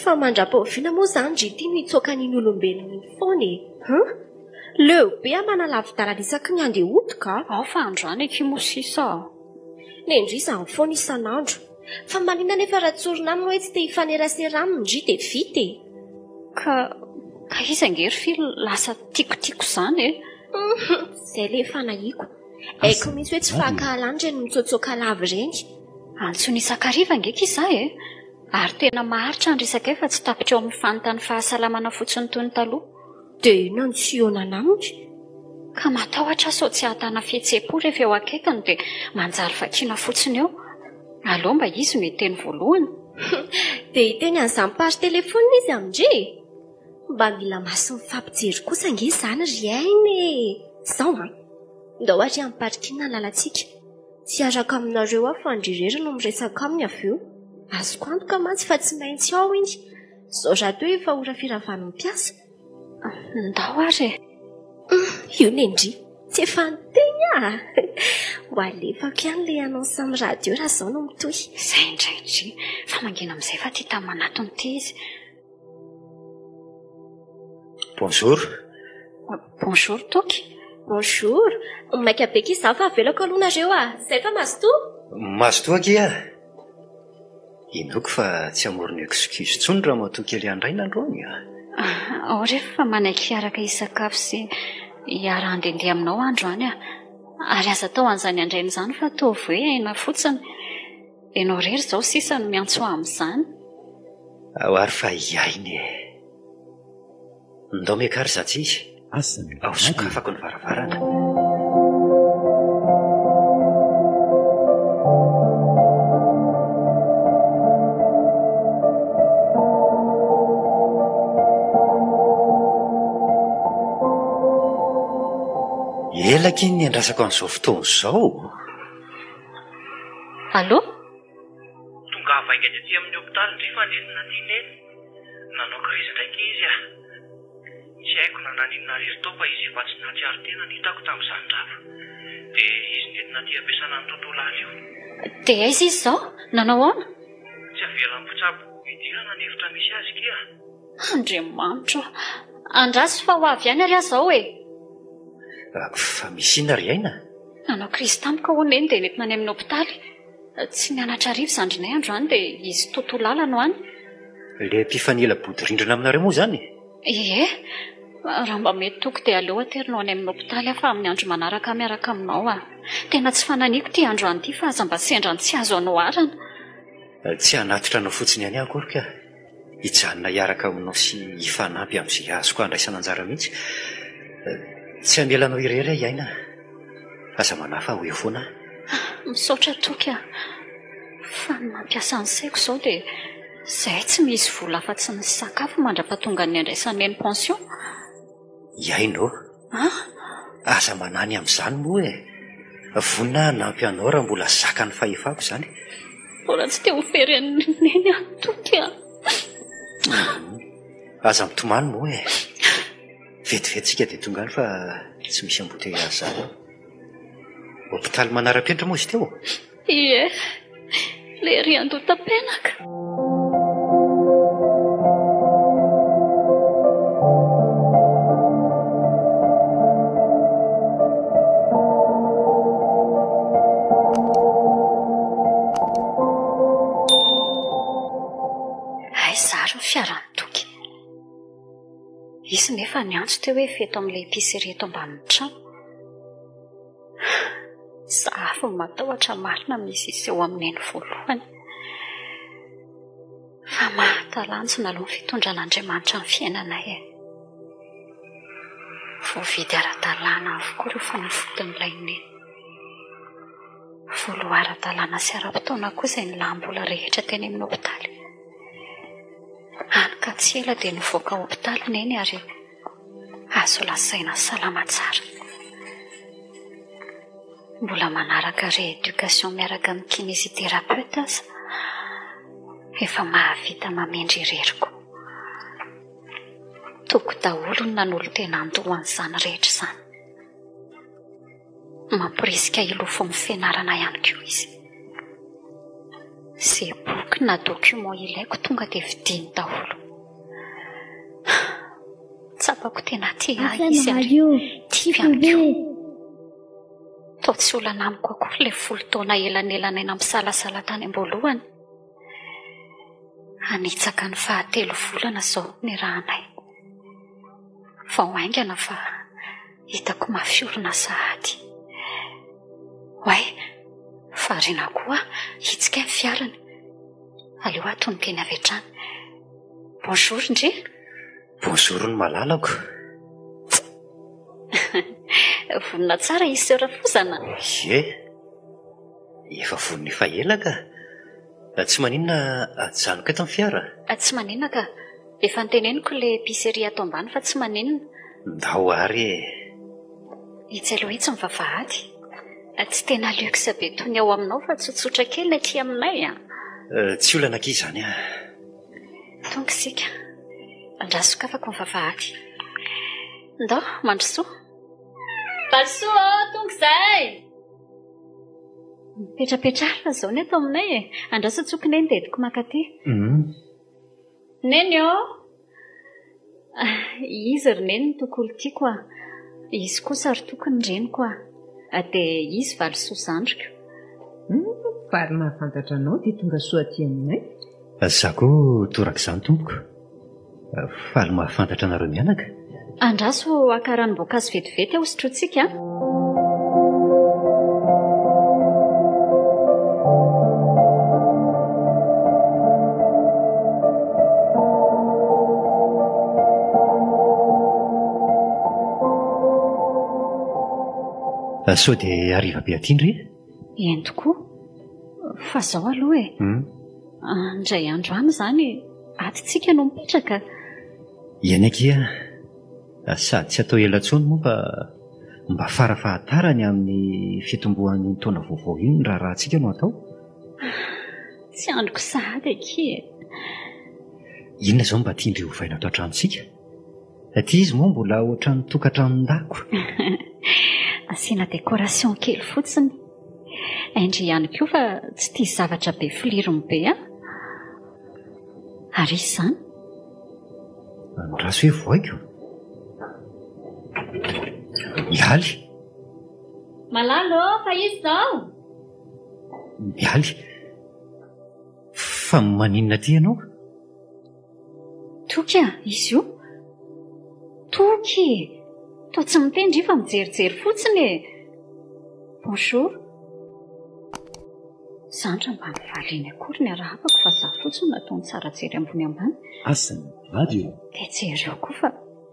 Fa mandra-paoviana moa izany ry tia mitsoaka n'iny olombelona foana e. Leo be manalavi-dalana isaky ny andeha hody ka. Ao fa androany ekimosisa. Nendry izany foana isan'andro. Fa maninona nefa raha tsorina aminy hoe tsy te hifanerasera aminy ndry dia vita e. Ka izy angery fil lasa tiako izany e. Izay le fanahiako. Haiko mihitsy hoe tsy fahakalany ireny mitsotsoaka lava ireny. Antsony isan-kariva angeky izay e. Ary tena maharitra ny resaka fa tsy tapitra eo amin'ny fanontany fahasalamana fotsiny toy ny taloha. Dia ino ny tsy onana aminy? Ka matahotra sao tsy hatana fihetseham-po rehefa eo akaikany dia manjary vakiana fotsiny eo. Aleo mba izy no hiteny voalohany. Dia hiteny an'izany page telefonina izy amindray. Mba mila maso mifampijery kosa ange izany ry ainy e. Izao ndao ary amin'ny parking lalantsika. Tsy araka aminareo aho fa andrirera no miresaka aminy avy eo. Azoko antoka mantsy fa tsy maintsy ao iny. Izao raha toa efa ora firavan'ny mpiasa. Ndao ary. Io nendry. Tsy efa niteny ho alefako ihany le anonsa amin'ny radio raha izao no mitohy. Izay indraindry fa mangina amin'izay fa tia tamin'ny manatony ity izy. Bonjour. Bonjour toky. Bonjour. Maika be izaho fa avelako aloha nareo Izay fa mazotoa? Mazotoa kia. Inoko fa tsy amorony excuse tsony raha matoa kely andray nandroany. Ao rehefa fa manaiky hiaraka hisakafo sy hiara handehandeha aminao androany Ary aza tao an'izany andrain'izany fa toa voe aina fotsiny. Ianao rery izao sisa no miantso amin'izany. Ao ary fa iainy e. Ndao mekary zatsy izy. Ao sokafako ny varavarana. Elaky ny andrasako an'izao fotoana izao. Allo? Tonga vainga aty amin'ny hopitaly ndry fanenina tineny. Nanao krizy ndraiky izy Tsy haiko na naninona rery tao fa izy efa tsy nahatsiaro tena ny hitako tamin'izany drafa. Dia izy nentina ty ampiasana ny tontolo aly io. Dia aiza izy izao? Nanao ahoana? Tsy avelan'ny mpitsabo idirana ny hevitra misy azy kia. Andriamanitra, andrasy fa ho avy ihany ary aza ao e. Fa misy ina ry aina? Nanao krizy tampoka hoana eny dia nentina any amin'ny hopitaly. Tsy mianatra arivo zandrinay androany dia izy tontolo ala no any. Le mpifanila bodirindrina aminareo moa izany? Ie, Raha mba mety toko dia aleo aterinao any amin'ny hopitaly afa amin'ny andro manaraka miaraka aminao a. Tena tsy fananiako ty andro an'ity fa aza mba sendra tsy azo anao arana. Tsy hanatitra anao fotsiny any akory ka. Hijanona hiaraka aminao sy hifanampy amin'izay azoko andraisana anjara mihitsy. Tsy hamelanao irery iaina. Aza manafa ho eo foana. Misaotra toky a. Fa ny mampiasa ny saiko izao dia izay tsy misy vola afa-tsy ny sakafo mandra-pahatonga ny andraisana ny pension. Iainao? Aza manany amin'izany moa e. Vonina nampy anao raha mbola zaka ny fahefako izany. Mbola tsy te ho fery neny any toky a. Aza mitomany moa e. Vetivetsika dia tonga any fa tsy misy amboteiazy izany. Hopitaly manara-penitra moa izy teo? Ie, le rian-dotam-penaka. Zaro ny fiarany toky. Izy nefa ny antso teo hoe feto amin'ilay épicerie eto ambanin'ny trano. Safo ny matahotra marina misy izy eo amin'ny eny voalohany. Fa mahatalanjona aloha ny fitondran'Andriamanitra ny fiainanay e. Voavidy ara-dalàna avokoa ireo fanafotin'ilay neny. Voaloha ara-dalàna sy ara-potoana kosa ny lambola rehetra teny amin'ny hopitaly. Any ka tsy ela dia nivoaka hopitaly neny ary azo lasaina salama tsara. Mbola manaraka rééducation miaraka amin'ny kinésithérapeute aza. Efa mahavita mamendry ireriko. Toko daholo ny nanolo tena andohan'izany rehetra izany. Mampirisika ilofo amin'ny fianarana ihany koa izy. Izay boky na document ilaiko tonga dia vidiny daholo. Tsapako tena tia izy ary tia ihany koa. Tao tsy olana amiko akory ilay 10 taona elanelanaina misalasala tany am-boalohany. Anitsaka ny 3 volana izao ny rahanay. Vao haingana fa hitako mafiorina sahady. Way, farina koa hitsika ny fiarany. Aleo atonikeny avy hatrany. Bonjour ndre. Bonjour ny malalako. Vonina tsara izy sera fozana. Ie, efa vonina efa ela ka. Tsy maninona ajanoko eto amin'ny fiara? Tsy maninona ka. Efa niteneniko ilay épicerie ato ambany fa tsy maninona. Ndao ary e. Itsy aloha itsy mivavahady. Tsy tena luxe be toy ny ao aminao fa tsotsotra kely ny aty aminay a. Tsy olana an'ky izany a. Tonga isika. Andrasoko afaka mivavahady. Ndao, mandrosoa. Mandrosoa, tonga izay. Petrapetrahana izao ny ato aminay e. Andraso tsoky neny dia ediko makaty. Neny o. Izy ry neny ny tokolo tiako a. Izy kosa ry tokony reniko a. Dia izy valisoa zandriko. Vary mahafantatra anao dia tonga soa aty aminay. Zaho koa toraka izany tompoko. Faly mahafantatra anareo mianaka. Andraso akaran'boankazo vetivety ahosotrotsika. Sao dia hariva be aty ndry? Eny tokoa. Fa izao aloha e. Indray andro any izany atitsika no mipetraka. Eny akia. Sady tsy atao ela intsony moa fa mba farafahatarany amin'ny fitombohan'ny taona vaovao iny raha rahantsika no atao. Tsy androko sahady aky e. Inona izao mba tiandry hovaina ato an-tranontsika? Aty izy moa mbola ohatran'ny tokantrano-dako. Asiana décoration kely fotsiny. Endry ihany koa fa tsy tia zavatra be filirony be a. Ary izany. Andraso hoe voaiko. Mialy. Malalo, fa izy izao. Mialy. Fa maninona ty ianao? Toky a, izy io. Toky, toa tsy mitendry fa mijerijery fotsiny e. Bonjour. Zandra mba mivaliany akory ny arahabako fa za fotsiny nataony tsara jery ambony ambany. Asany radio. Dia jery eo koa fa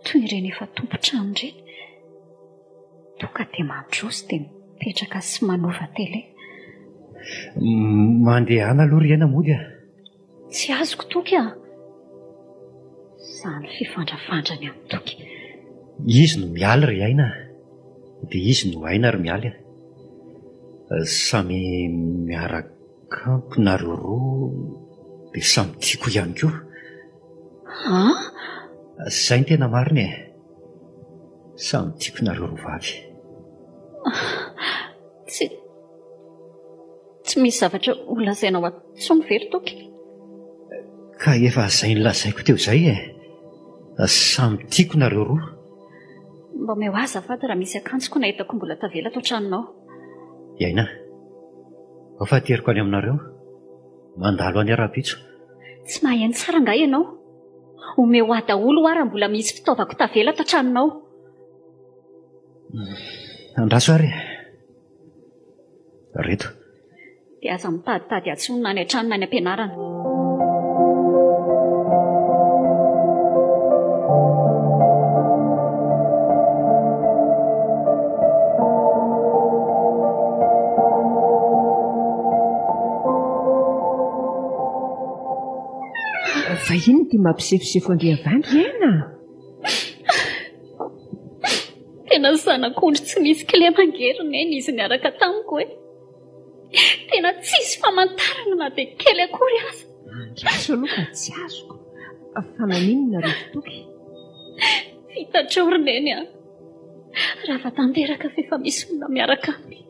toy ireny efa tompo-trano ireny. Toka dia mandroso dia mipetraka sy manova tele. Mandehana aloha ry aina mody a. Tsy azoko toky a. Zany fifandrafandrany amin'ny toky. Izy no mialy ry aina, dia izy no aina ry mialy. Samy miaraka nareo roa dia samy tiako ihany koa. Izay ny tena mariny e. Samy tiako nareo roa vavy. Tsy misy zavatra olazaina ao an-tsony very toky. Ka efa izay nolazaiko teo izay e. Samy tiako nareo roa. Mba meo azafady raha misy akanjoko nahitako mbola tavela tao tranonao. Iaina, afateriko any aminareo. Mandalo any ara-pitso. Tsy maheno tsara nga ianao. Omeo ahy daholo ary mbola misy fitaovako tavela tao tranonao. Andraso ary. Reto. Dia aza mitaditady atsonona any an-trano na any am-pianarana. Vahiny ty mampisefosefo Andriavandy iena. Tena zanak'ondry tsy misy kile mangerina eny izy niaraka tamiko hoe. Tena tsisy famantarana na dia kely akory aza. Andraso aloha fa tsy azoko. Fananinona reto toky. Fitatrao roneny a. Raha fa tanteraka fa efa misy olona miaraka aminy.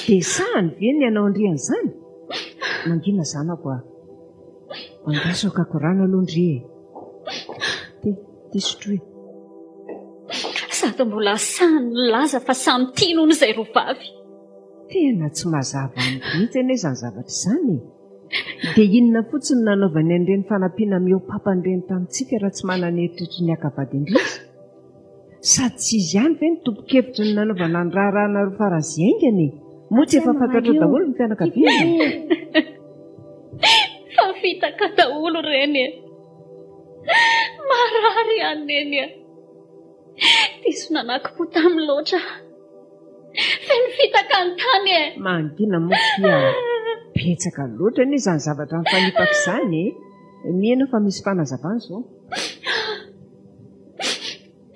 Dia sahany ve ny anao andrian'izany? Mangina zanako a. Andraso akakorana aloha ndry e. Ty sotroe. Sady mbola sahany laza fa samy tia noho izay roa vavy. Tena tsy mazava amiko mihitsy anie izany zavatra izany. Dia inona fotsiny nanaovany an'ireny fanampiana meo papan'ireny tamintsika raha tsy manana eritreritry ny akavady indrisy? Sady tsy izy ihany ve ny tompo-kevitra ny nanaovana ny raharahana roa faran'izay aingany? Moa tsy efa fantatra daholo ny fianakaviana. Fa fitaka daholo ireny e. Marary aneny e. Diso nanako tamin'ny loatra. Feno fitaka ny tany e. Mangina moa betsaka loatra ny izany zavatra mifanipaka izany e. Miena fa misy fanazavana izao.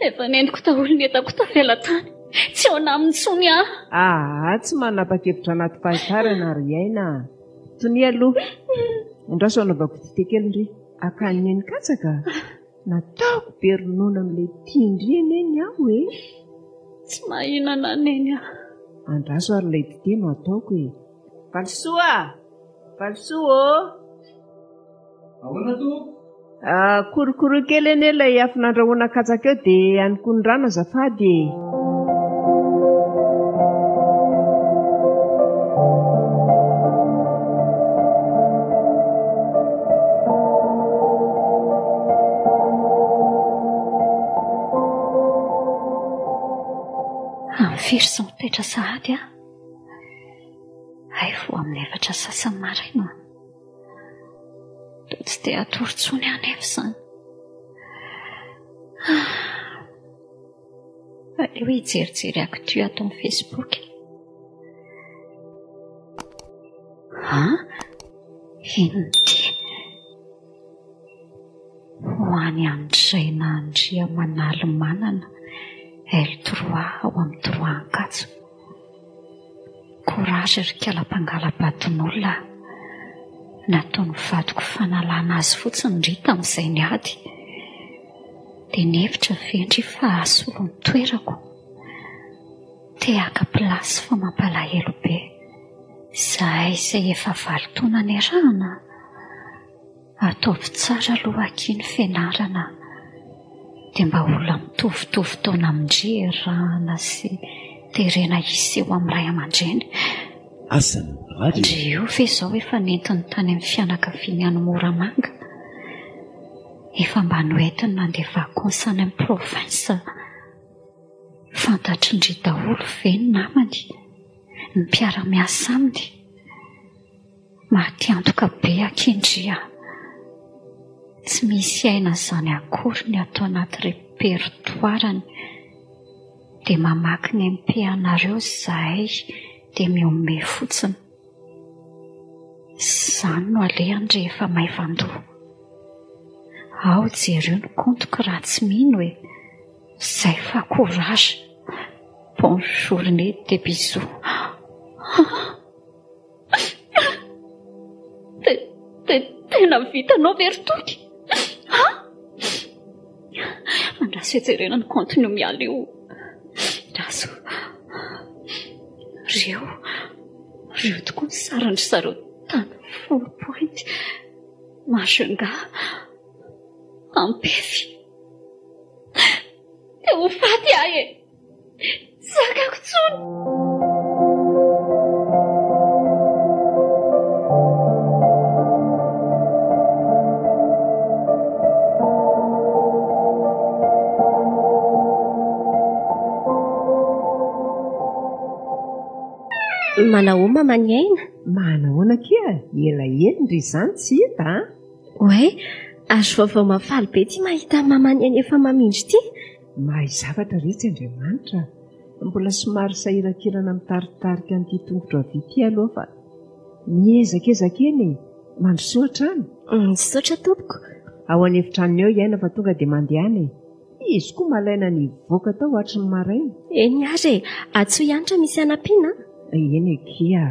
Efa neniko daholo ny entako tavela tany. Tsy ao naminy tsony aho. Tsy manapa-kevitra anaty fahitarana ry aina. Tony aloha. Andraso anaovako dite kely ndry. Akaniny eny katsaka. Nataoko be ronono amin'ilay tindriana eny aho e. Tsy mahinana aneny aho. Andraso ary ilay dite no ataoko e. Valisoa! Valisoa! Ahoana to? Korokoro kely eny ilay afo nandrahoana katsaka eo dia anoko ny rano azafady e. Firy sy mitoetra sahady aho. Hay vo amin'ny 4 sasany maraina. Tsy dia atorontsony anefa izany. Aleo hijerijery actu ato amin'ny Facebook. Inona ty? Ho any Andrena Andria Manalo Manana L3 ao amin'ny 3 Ankatso. Courage ry kala-pangala-baton'olona. Nataony vadiko fanalana azy fotsiny ndry tamin'izay niady. Dia nevitra vendry fa asolo ny toerako. Te haka plasy fa mampalahelo be. Zahay izay efa 8 taona niarahana. Ataovy tsara aloha ankiany fianarana. Dia mba olona mitovitovy taona amin-drerana sy terena iseho amin'ny ray aman-dreny. Asany radio. Ndry io ve izao efa nentiny tany amin'ny fianakaviany any Moramanga. efa mba noentiny mandeha vakonsany amin'ny provinsa. Fantatry ndry daholo ve ny namany, ny mpiara-miasa aminy. Mahatiantoka be ankindria. Tsy misy aina zany akory ny atao anaty repertoirany. Dia mamaky ny MP-anareo zahay dia miome fotsiny. Zany no alehany rehefa maivan-doha. Ao jereo ny kontoko raha tsy mino hoe zay fa courage. Bonne journée, des bisous. Tena vitanao Vertoky? Mandraso ejerena ny kontony miala io. Raso. Reo tokoa ny sarandry zareo tany full point. Majunga. Ampefy. Dia ho faty ahy e. Sakako tsony. Manaoma manyaina? Manahoana kia? Elaela ry izany tsy hita a? Oe, azo vaovao mafaly be ty mahita mamanyaina efa mamindry ty. Mahay zavatra retsy Andriamanitra. Mbola somary sahirakirana mitaritarika an'ity tongotra vity aloha fa miezakezaka eny e. Mandrosoatra any? Misaotra tompoko. Ao an'efitranony eo iaina fa tonga dia mandehana e. Izy koa malaina ny voaka tao hatry ny maraina. Eny ary e, atsoa anitra misy anam-pina. Eny kia.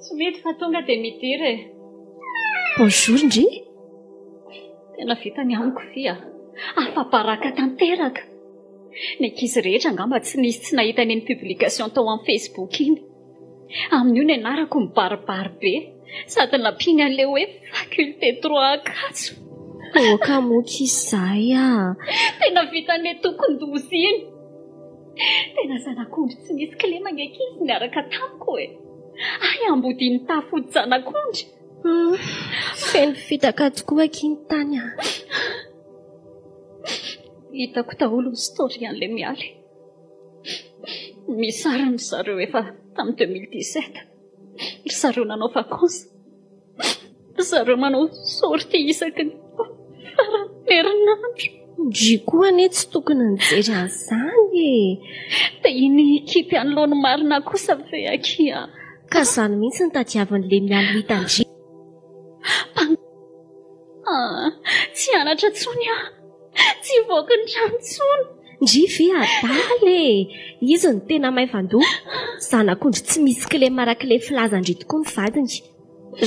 Tsy mety fa tonga dia midira e. Bonjour ndry. Tena vita ny amiko fia. Afa-baraka tanteraka. Ny ankizy rehetra angamba tsy nisy tsy nahita ny publication tao amin'ny Facebook iny. Amin'io ny anarako mibaribary be. Sady nampiany an'ilay hoe faculté droit Ankatso. Oka moky izay a. Tena vita ny tokon-dozy iny. Tena zanak'ondry tsy nisy clé mangekizy niaraka tamiko e. Ay ambodiny tafody zanak'ondry. Feno fitaka tokoa akiny tany a. Hitako daholo ny story an'ilay mialy. Misarany zareo efa tamin'ny 2017. Ry zareo nanao vakansa. Zareo manao sorty isaky ny farany herinandro. Ndry koa ane tsy tokony nijery an'izany e. Dia iny ekipy anoloany marina kosa ve akia. Ka zany mihitsy ny tadiavan'ilay mialy hitandry. Tsy anatra tsony a. Tsy voaka ny trano tsony. Ndry ve adaly e. Izy ny tena maivan-doha. Zanak'ondry tsy misy clé marak'ilay filazandry tokoa ny vadiny.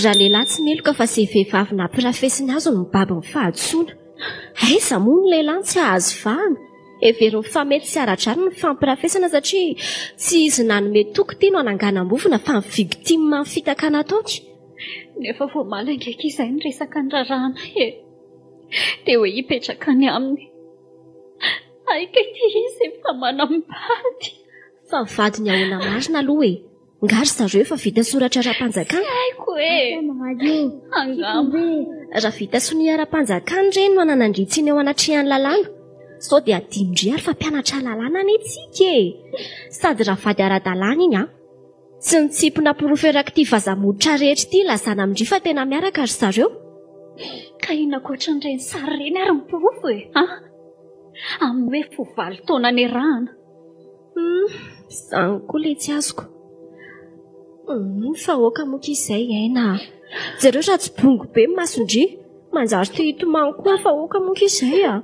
Raha lehilahy tsy meloka fa se vehivavy nampirafesiny azo no mibaby ny fahadsoana. Aiza moa ny lehilahy tsy ahazo vahana. Everiny fa mety sy aradrano ny fampirafesana satria tsy izy nanome toko ty no ananganam-bovona fa ny victime ny fitakana ataoky. Nefa vao malangeka izay ny resaka ny rarahana e. Dia hoe hipetraka ny aminy. Aika ity izy efa manambady. Fa vadiny ahoana marina aloha e. Ngary zareo efa vita soratra ara-panjakana. Aiko e. Angamba. Raha vita sonia ara-panjakana reny no ananandritsiny eo anatrehany lalàna. Sao dia adimindry ary fa mpianatra lalàna any itsika e. Sady raha vady ara-dalàna iny a. Tsy nitsipona poroferaky vazamodotra rehetra ity lazana amindry fa tena miaraka ry zareo. Ka inona koatra ny reny sary reny ary miporofo e. Amin'ny hoe fovaly taona ny rahana. Zany koa le tsy azoko. Fa oka moka izay aina. Zareo raha tsy bongo be masondry. Manjary te hitomany koa fa oka moka izay a.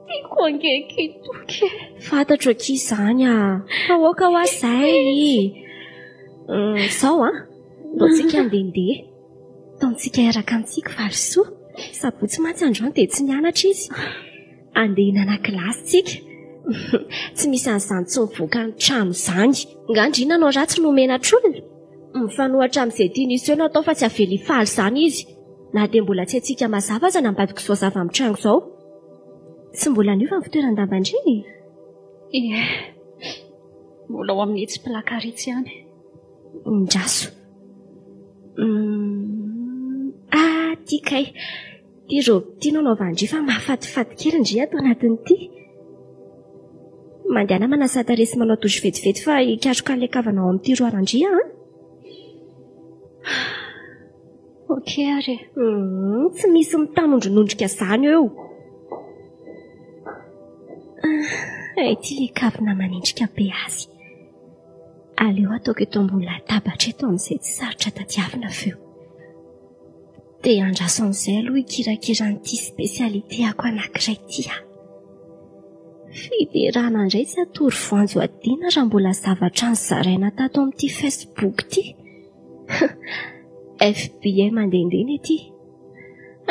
Tiako angeky toky. Fantatro aky izany a. Fa oka ho azay. Sao a. Taontsika andendeha. Taontsika eraka antsika varisoa. Sabotsy matsy androany dia tsy nianatra izy. Andeha hinana kilasy tsika. Tsy misy an'izany tsy mivoaka ny trano izany. Ngandry nanao ratsy no menatr'olona. Mifanohatra amin'izay tiany izy eo atao fa tsy avely faly izany izy. Na dia mbola tsy haintsika mazava aza nambadiko izao zava amin'ny trano izao. Tsy mbola niova ny fitoeran-damba-dreny. Ie. Mbola ao amin'ny tsy mpilakaritsy ihany. Ndraso. ity kay ty robe tianao naovandry fa mahafatifaty kely ndry ato anatin'ity mandehana manasata resy manao tojo vetivety fa ikatroka lekavanao amin'ity roarandria okey ary tsy misy mitanondronondrika zany eo ity lekavina manendrika be azy aleo ataoko eto ambony latabatra eto amin'izay tsy sarotra tadiavina feo dia andraso amin'izay aloha ikirakiran'ity spesialite ako anankiray ty fiderana indray tsy atory voanjo adina raha mbola zavatra ny zaraina tato amin'ity Facebook ty FBI mandehandeha ety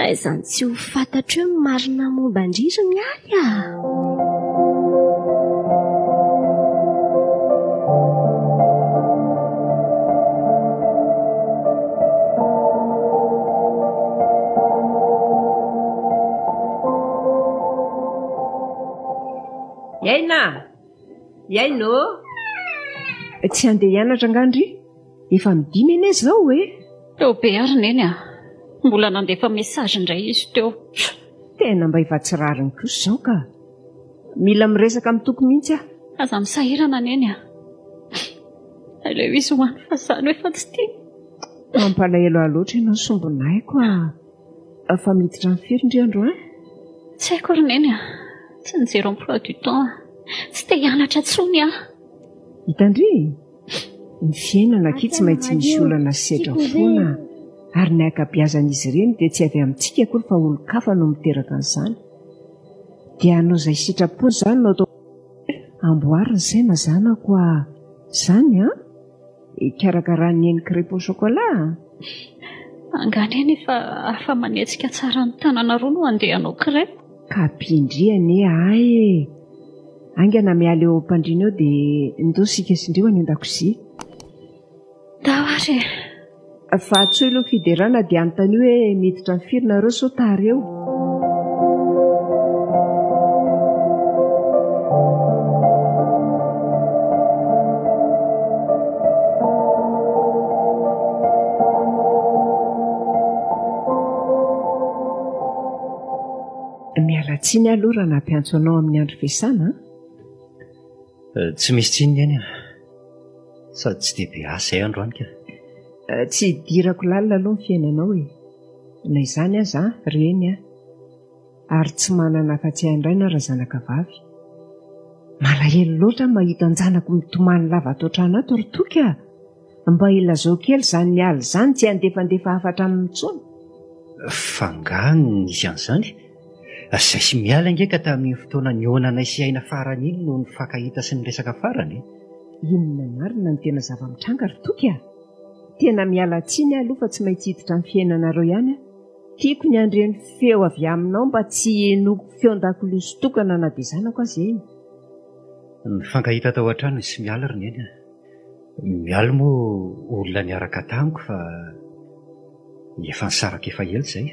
aizany tsy ho fantatra eo ny marina momba indririny aly iaino tsy andeha hianatra angandry efa midimy eny zao hoe teo be ary neny mbola nandefa mesazy indray izy teo tena mba hivatsirariny kosa zao ka mila miresaka amin'ny toko mihitsy aza misahirana neny aleo izy hoany fa zany hoe fa tsy tia mampalahelo aloatra ianao sombonayko fa miditra ny firy indri andro tsy haiko ry neny tsy nijery emploi du temps tsy te hianatra tsony hitandry ny fiainana ki tsy maintsy misy olana setra foana ary ny akabiazan'izy ireny dia tsy avy amintsika kory fa olo-kafa no miteraka an'izany dia anao izay sitrapony izany no atao amboariny saina zanako zany ikarakarany eny crepe au chocolat angany eny efa afa manetsika tsara ny tanana roa no andehanao crepe ka pindriany angana miala eo ampandrina eo dia ndao sika sindreo any an-dakozia dao ary fa tsoa aloha fiderana dia anontany hoe miditra ny firina reo sotary eo mialatsiny aloha raha nampiantso anao amin'ny andro fiasana tsy misy tsinony eny sady tsy dia be asa andro any ka tsy hidirako lalina aloha ny fiainanao na izany aza reny ary tsy manana afa-tsy haindraina raha zanaka vavy malahelo loatra mahita anjanako mitomany lava ato an-trano ato ry toky mba ilazao kely zany miala zany tsy handefandefa hafatra amin'ny mitsony fangany izy an'izany zay sy miala ingeka tamin'ny fotoana nionanay sy aina farany iny no ny fakahita sy ny resaka farany inona marina ny tena zava-mitranga ry toky tena miala tsiny aloha fa tsy maintsy hiditra ny fiainanareo ihany tiako ny andreny feo avy aminao mba tsy enoko feon-dakoloso tokana na dia zanako azy eny ny fankahita tao an-trano sy miala ry neny miala moa olona niaraka tamiko fa efa nisaraka efa ela izay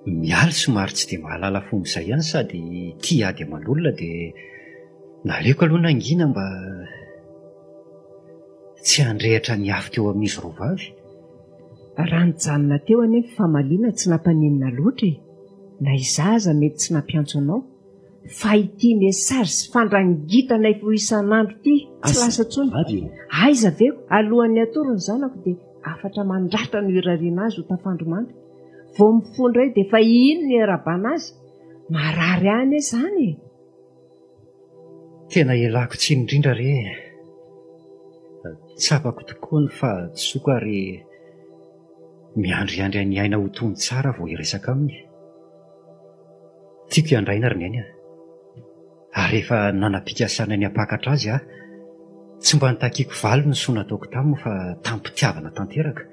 miala somary tsy dia mahalala fomba izay ihany sady tia ady aman'olona dia naleoko aloha nangina mba tsy handrehatra ny afo teo amin'izy roa vavy raha nijanona teo anefa famaliana tsy nampanenina loatra na izaza mety tsy nampiantso anao fa ity mesazy sy fandrangitanay fo isan'andro ity tsy lasa tsony aiza veko alohan'ny atoro ny zanako dia afatra mandratra no irariana azy ho tafandromandry vao mifondray dia fa ino ny arabana azy marary any zany tena elako tsy indrindra re tsapako tokoa ny fahadisoko ary miandriandry ny aina ho tony tsara vao iresaka aminy tiako iandraina ry neny ary efa nanam-pikasana ny ampakatra azy tsy mba nitakiako valo ny soa nataoko taminy fa tampitiavana tanteraka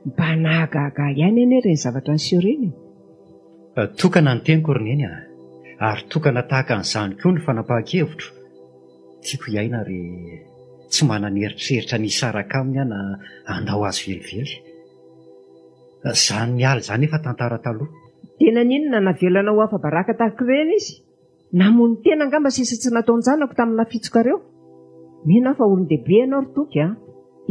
mba nahagaga ihany eny reny zavatra ny sioreny tokana ny teniko ry neny ary tokana tahaka an'izany koa ny fanapahakevitro tiako iaina ary tsy manana eritreritra ny isaraka aminy na andao azy velively zany miala zany efa tantara taloha tena ninona navelana ho afa-baraka tahakireny izy namony tena angamba sisa tsy nataonjanako tamina fitsokareo mena fa olon-dehibe ianao ry toky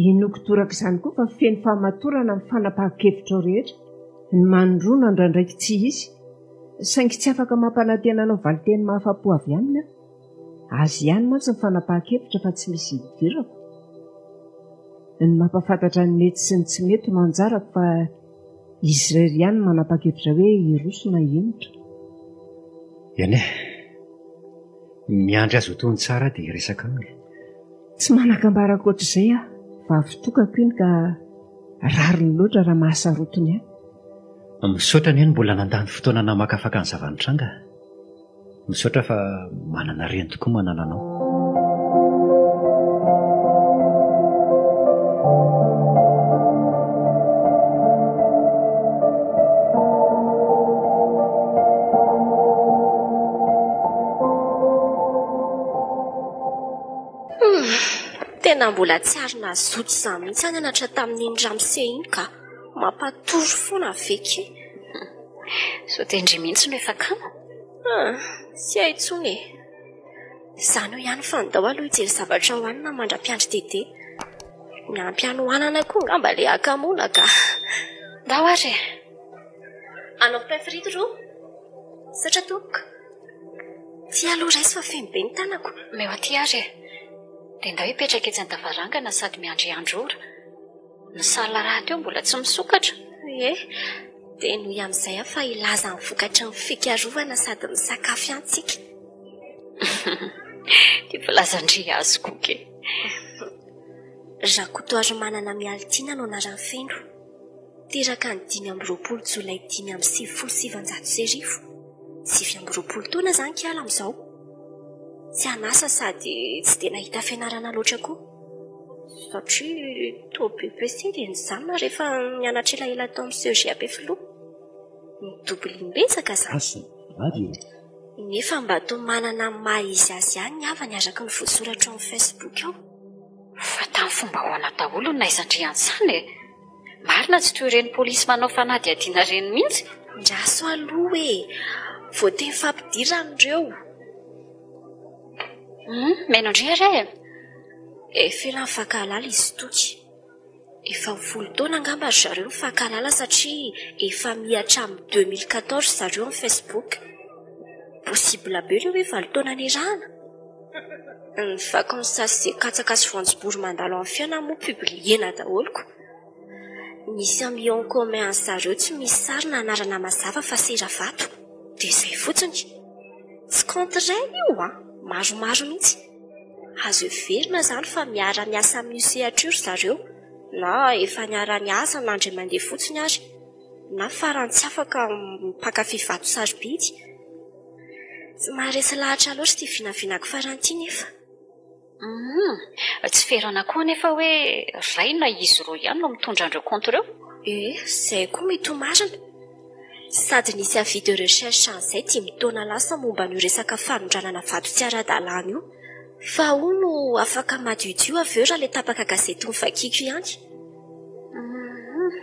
enoko toraka izany koa fa feno fahamatorana ny fanapahakevitra rehetra Ny manondroana ndraindraiky tsy izy, saingy tsy afaka mampanantena anao valiteny mahafapo avy aminy azy ihany mantsy ny fanapahan-kevitra fa tsy misy idirako. Ny mampafantatra ny mety sy ny tsy mety no anjarako fa izy irery ihany manapa-kevitra hoe irosona henitra. Eny miandry azy ho toy ny tsara dia iresaka aminy. Tsy manan-kambarako ohatr'izay fa avitokako iny ka rariny loatra raha mahasarotiny ahy. Misaotra ny eny mbola nandany fotoana namakafaka ny zavanitranga. Misaotra fa manana reny tokoa manana anao. Tena mbola tsy ary nazoto za mihitsy any anatra tamin'iny ramose iny ka mampatory foana veky. So tendry mihitsy no efa kamo. Sy hay intsony e. Izany ho ihany fa ndao aloha hijery zavatra hohanina mandra-piandry tete. Miampy any hohanana koa ngamba le akamoana ka. Ndao ary. Anao pain frity ro? Satra tompoko. Ty aloha raisy fa feno be ny tanako. Meo aty ary. Dia ndao hipetraka etsy an-davarangana sady miandry androra. Ny sala raha teo mbola tsy misokatra. Dia noho amin'izay fa ilaza ny vokatry ny fikarovana sady misakafo ihany tsika. Ty filazandry azy koke. Rakotoary manana mialitiana no anarany feno. Teraka ny 5 Jolay 580 9 taona izany kiala amin'izao. Tsy anasa sady tsy dia nahita fianarana loatra koa. Satria toa BEPC dia nijanona rehefa nianatra elaela tao amin'ny CEGP filoha. Midobilimbetsaka izany. Asa radio. Nefa mba toa manana maha izy azy ihany ny havany araka ny voasoratra amin'ny Facebook ao. Fa tamin'ny fomba hoana daholo no naizandrian'izany e. Marina tsy toy ireny polisy manao fanady adiana ireny mihitsy. Ndraso aloha e. Voateny fampidirana ireo. Meno indray ary efa ela nifankahalala izy toky. Efa 10 taona angamba ry zareo nifankahalala satria efa mihatra amin'ny 2014 zareo amin'ny Facebook. Possible be ireo hoe 20 taona nirahana. Ny vakansy sy katsaka sy voanjobory mandalo amin'ny fiainana moa publiena daholoko. Nisy ami en commun ny zareo tsy misy sary na anarana mazava fa sera vato. Dia izay fotsiny. Tsy contraire io maromaro mihitsy. Azo everina izany fa miara-miasa amin'ny sehatry zareo, na efa niara-niasa na indray mandeha fotsiny ary, na farany tsy afaka mpakafy vato sarobidy. Tsy maharesy lahatra loatra ty vinavinako faranty nefa. Tsy ferana koa nefa hoe ray na izy roa ihany no mitondra andreo compte ireo. Izay koa mety ho marina. Sady nisy avis de recherche an'izay 10 taona lasa momba ny resaka fanondranana vato tsy ara-dalàna io. Fa no afaka madiodio avy eo raha le tapaka gazety mivakiko ihany.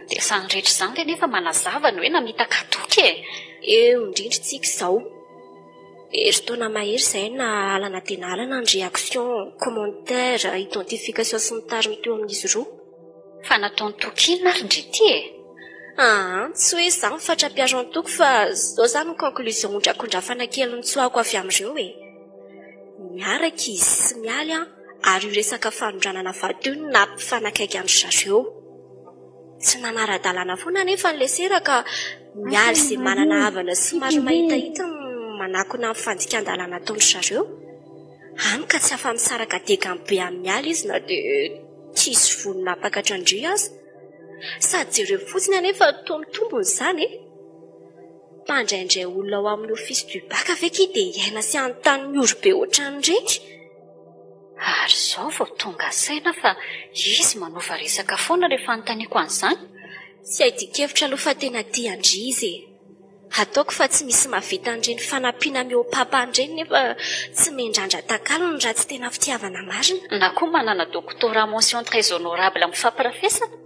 Dia sany rehetra izany dia nefa manazava ny hoe namita kadoky e. Eo indrindritsika izao. Ery taona mahery izay na alana tena alana ny réaction, commentaire, identification sy ny tariny teo amin'izy roa. Fa nataony tokina ary ndrety e. Tsy hoe izany fatrapiaro an-toko fa izao izany ny conclusion ondrakondrafana kely nitsoahako avy amin'ireo e. Miaraka izy sy mialy ary io resaka fanondranana vato io nampifanakaiky andry zareo. Tsy nanara-dalàna foana nefa ny lesera ka mialy izay manana havana sy maro mahitahita manakona amin'ny fandikan-dalàna ataony zareo. Hany ka tsy afa-misaraka degambe amin'ny aly izy na dia tsisy vonona apakatra andry azy. Sady jereo fotsiny anefa toa mitombony izany e. Mandraindray olona ao amin'ny office du bac aveky dia iaina sy anontany mioro-be ohatran'ireny. Ary izao vao tonga saina fa izy manova resaka foana rehefa anontaniako an'izany. Tsy haidin-kevitra aloha fa tena tiandry izy e. Ataoko fa tsy misy mahavita an'ireny fanampiana mihoapapa an'ireny nefa tsy mendrandra takalony raha tsy tena fitiavana marina. Na koa manana doctorat mention très honorable amin'ny fampiarafesana.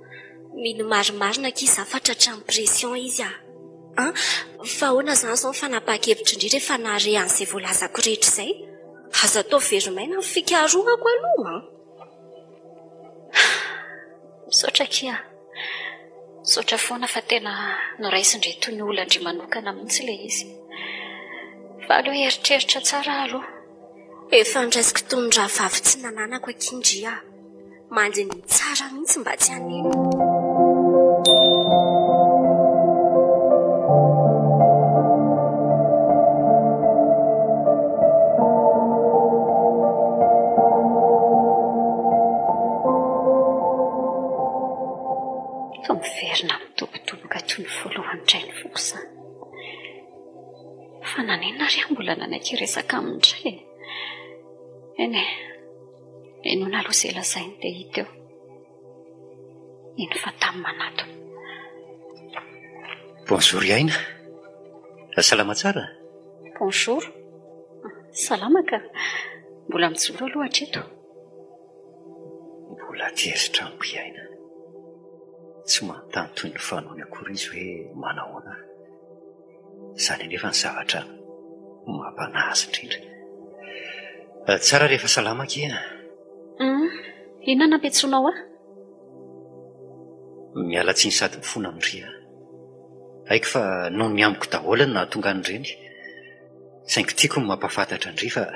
Mino marimarina k'iza fatratra amin'ny pression izy fa ahoana izany izao ny fanapahan-kevitra indrindra rehefa nahare an'izay voalazako rehetra izay. Azo atao verimaina ny fikarohako aloha. Misaotra kia. Sotra foana fa tena noraisindre ny olana ndry manokana mihitsy ilay izy. Fa aleo eritreritra tsara aloha. Efa ndraisiko tondravavy tsy nananako akindria. Manjy ny tsara mihitsy mba tsy hanino. Miverina mitobotoboka toy ny voalohany trainy fokosa. Fa nanena ry mbola nanankiresaka amindray. Eny enona aloha izay lazainy dia hita eo. Eny fa tamin'ny manato. Bonjour Yaina. Salama tsara? Bonjour. Salama ka. Mbola mijoro aloha hatreto. Mbola tezitra amiko Yaina. Tsy manontany toy ny fanaony akory izy hoe manahoana. Izany anefa ny zavatra mampanazy indrindra. Tsara rehefa salama kea. Inona nampiantsoanao aho? Miala tsiny sady mifona amindria. Haiko fa noho ny amiko daholo no nahatonga an'ireny. Saingy tiako ny mampafantatra andry fa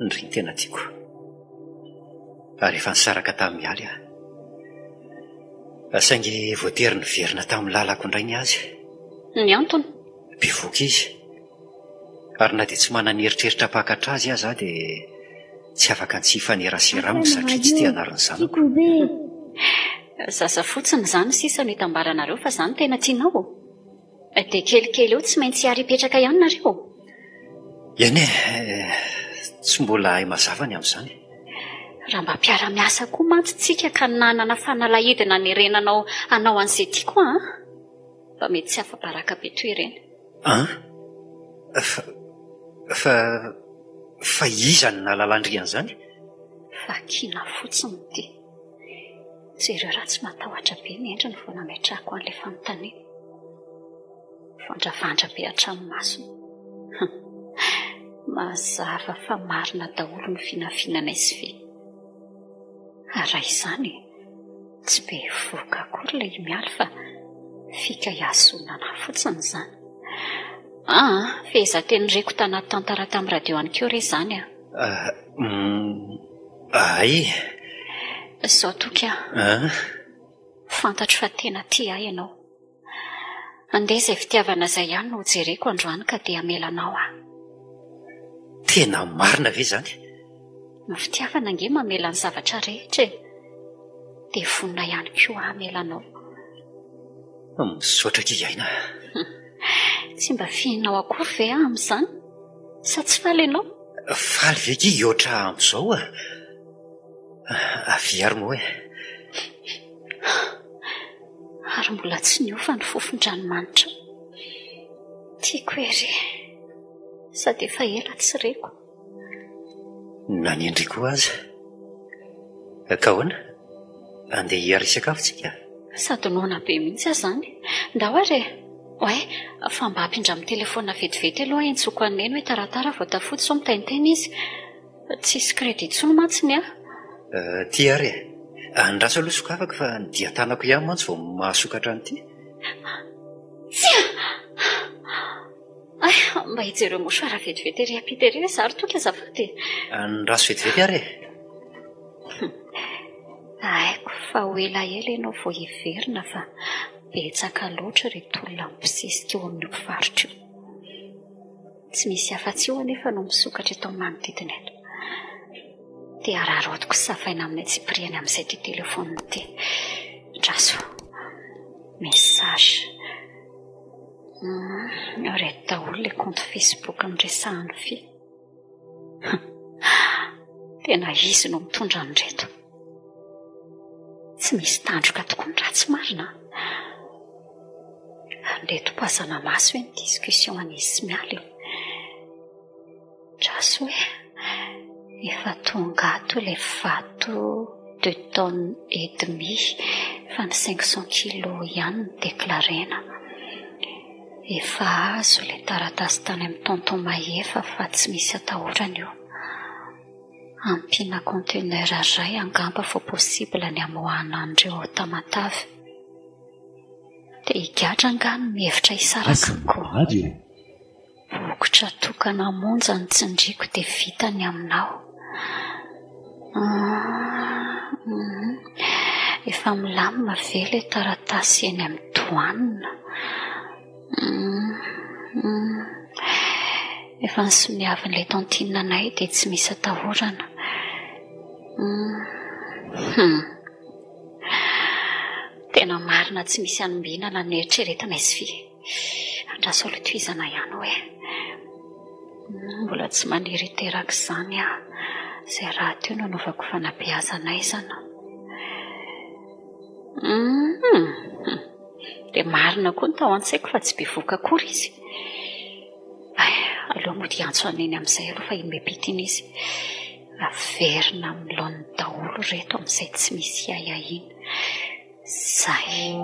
ndry ny tena tiako. Ary efa nisaraka tamin'ny aly aho. Saingy voatery niverina tamin'ny lalako indray ny azy. Ny antony? Bevoka izy. Ary na dia tsy manana eritreritra mpakatra azy aza dia tsy afaka tsy hifanerasera aminy satria tsy tia anaran'ny zanako. Zaza fotsiny izany sisa no hitambaranareo fa izany tena tianao. Dia kelikely eo tsy maintsy ary hipetraka ihany nareo. Eny tsy mbola hay mazava ny amin'izany. Raha mba mpiara-miasa koa mantsy tsika ka nanana fanalahidina ny renanao anao an'izay tiako fa mety tsy afa-baraka be toy ireny. Fa iza ny nahalalandrian'izany? Fa kina fotsiny ty. Tsy ireo raha tsy matahotra be ny endriny vao nametrahako an'ilay fanontaniana. Vandravandra be hatramin'ny masony. Mazava fa marina daholo ny finafinanay sy fe. Raha izany tsy be voka akory ilay mialy fa fika hiazonana fotsiny izany. Feheza teny reko tanaty tantara tamin'ny radio any keo re izany Ay. Izao toka fantatro fa tena tia ahy ianao. Andeha izay fitiavana izay ihany no jereko androany ka dia amelanao aho. Tena marina ve izany? Ny fitiavana nge mamela ny zavatra rehetra dia vonina ihany koa amelanao. Misaotra kely Yaina. Tsy mba fihinao akory ve amin'izany? Sa tsy faly ianao? Faly ve ki oatra amin'izao Aviary moa Ary mbola tsy niofa ny fofon-dranomanitra. Tiako ery sady efa ela tsy reko. Nanendry koa aza. Ka hoana? Andeha hiary sakafo-tsika? Sady noana be mihitsy aho izany. Ndao ary fa mba hampindra amin'ny telefona vetivety aloha entsoko aneny hoe taratara vao tafotsy so mitaintena izy. Tsisy crédit intsony mantsiny Ty ary andraso aloha sokafako fa ny dia tanako ihany mantsy vao mahasokatra an'ity. Mba hijereo mosoara vetivety ery ampita ery hoe zary toka azafady. Andraso vetivety ary Haiko fa ho elaela ianao vao hiverina fa betsaka loatra reto olona mpisesika eo amin'ny mpivarotra io. Tsy misy afa-tsy eo anefa no misokatra eto amin'ny manodidina eto. Dia ararodiko safaina amin'ny atsipiriany amin'izay ty telefoniny ty. Draso message. Reto daholo ilay compte Facebook miresahany fi. Tena izy no mitondra an'ireto. Tsy misy tandroka tokony ratsy marina. Andetom-pazana maso hoe ny discussion an'izy sy miala. Draso hoe efa tonga ato ilay vato 2 tonnes et demi fa ny 500 kilos ihany ny deklarena. Efa azo ilay taratasy tany amin'ny tonton Mahefa fa tsy misy atahorana io. Ampiana conteneur iray angamba fo possible ny amoahana an'ireo ao Tamatavy. dia higatra angano mihevitra hisaraka koa. Radio. Bokotra tokana monja ny tsindriako dia vitany aminao. Efa milamina ve ilay taratasy eny amin'ny tohanina. Efa nisoniavin'ilay tantinanay dia tsy misy atahorana. Tena marina tsy misy anombinana ny eritreretana izy fi. Andraso alotoizana ihany hoe mbola tsy maniry teraka izany izay raha teo nanaovako fanabeazana izana. Dia marina koa ny tao an-tsaiko fa tsy bevoaka akory izy. Aleo mody antso aneny amin'izay aloha fa iny mepitiny izy. Averina amin'ny laon'ny daholo reto amin'izay tsy misy ahahiny. Zay.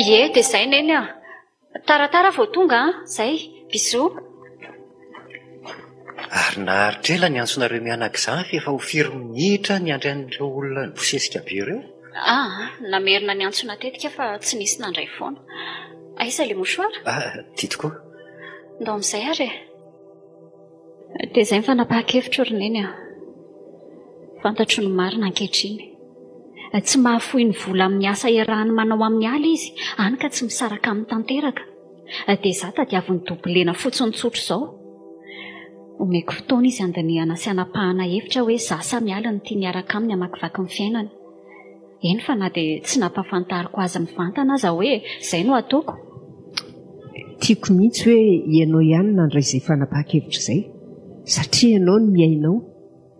Ie, dia izay neny a. Taratara vao tonga zay. Bisou. Ary naharitra ela ny antsonareo mianak'izany fa efa ho firy minitra ny andrian'ireo olona nibosesika be ireo. Namerina ny antsona tetika fa tsy nisy nandray foana. Aiza ilay mosoara? Tia tokoa. Ndao amin'izay ary e. Dia izay ny fanapahan-kevitra orineny a. Fantatro ny marina ankehitriny. Tsy mahafohy ny vola amin'ny asa iarahany manao amin'ny ala izy, hany ka tsy misaraka amin'ny tanteraka. Dia izaho tadiavin'ny dobolena fotsiny tsotro izao. Omeko fotoana izy andaniana sy anapahana hevitra hoe izaho samy ala ny tia miaraka aminy hamakivaky ny fiainany. Eny fa na dia tsy nampahafantariko azy mivantana aza hoe izay no ataoko. Tiako mihitsy hoe ianao ihany nandray izay fanapahan-kevitra izay, satria ianao no miainao.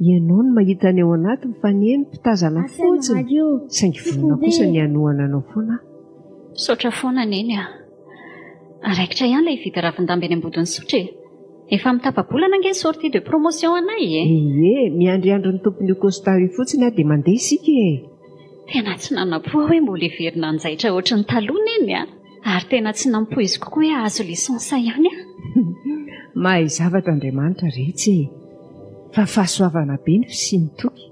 Ianao no mahita ny ao anatiny fa ny eny mpitazana fotsiny, saingy vonona kosa ny hanohana anao foana. Saotra foana neny a. Araikitra ihany ilay hividy ravin-damba eny ambodin'ny sotra e. Efa mitapabolana ange sortie de promotion anay e. Miandriandro ny tompony costard fotsiny dia mandeha isika e. Tena tsy nanapoha hoe mbola heverina anjaitra ohatry ny taloha neny a. Ary tena tsy nampoiziko koa hoe azo lisansa ihany a. Mahay zavatra Andriamanitra rehetra e. Fa fahasoavana be ny fisiany toky.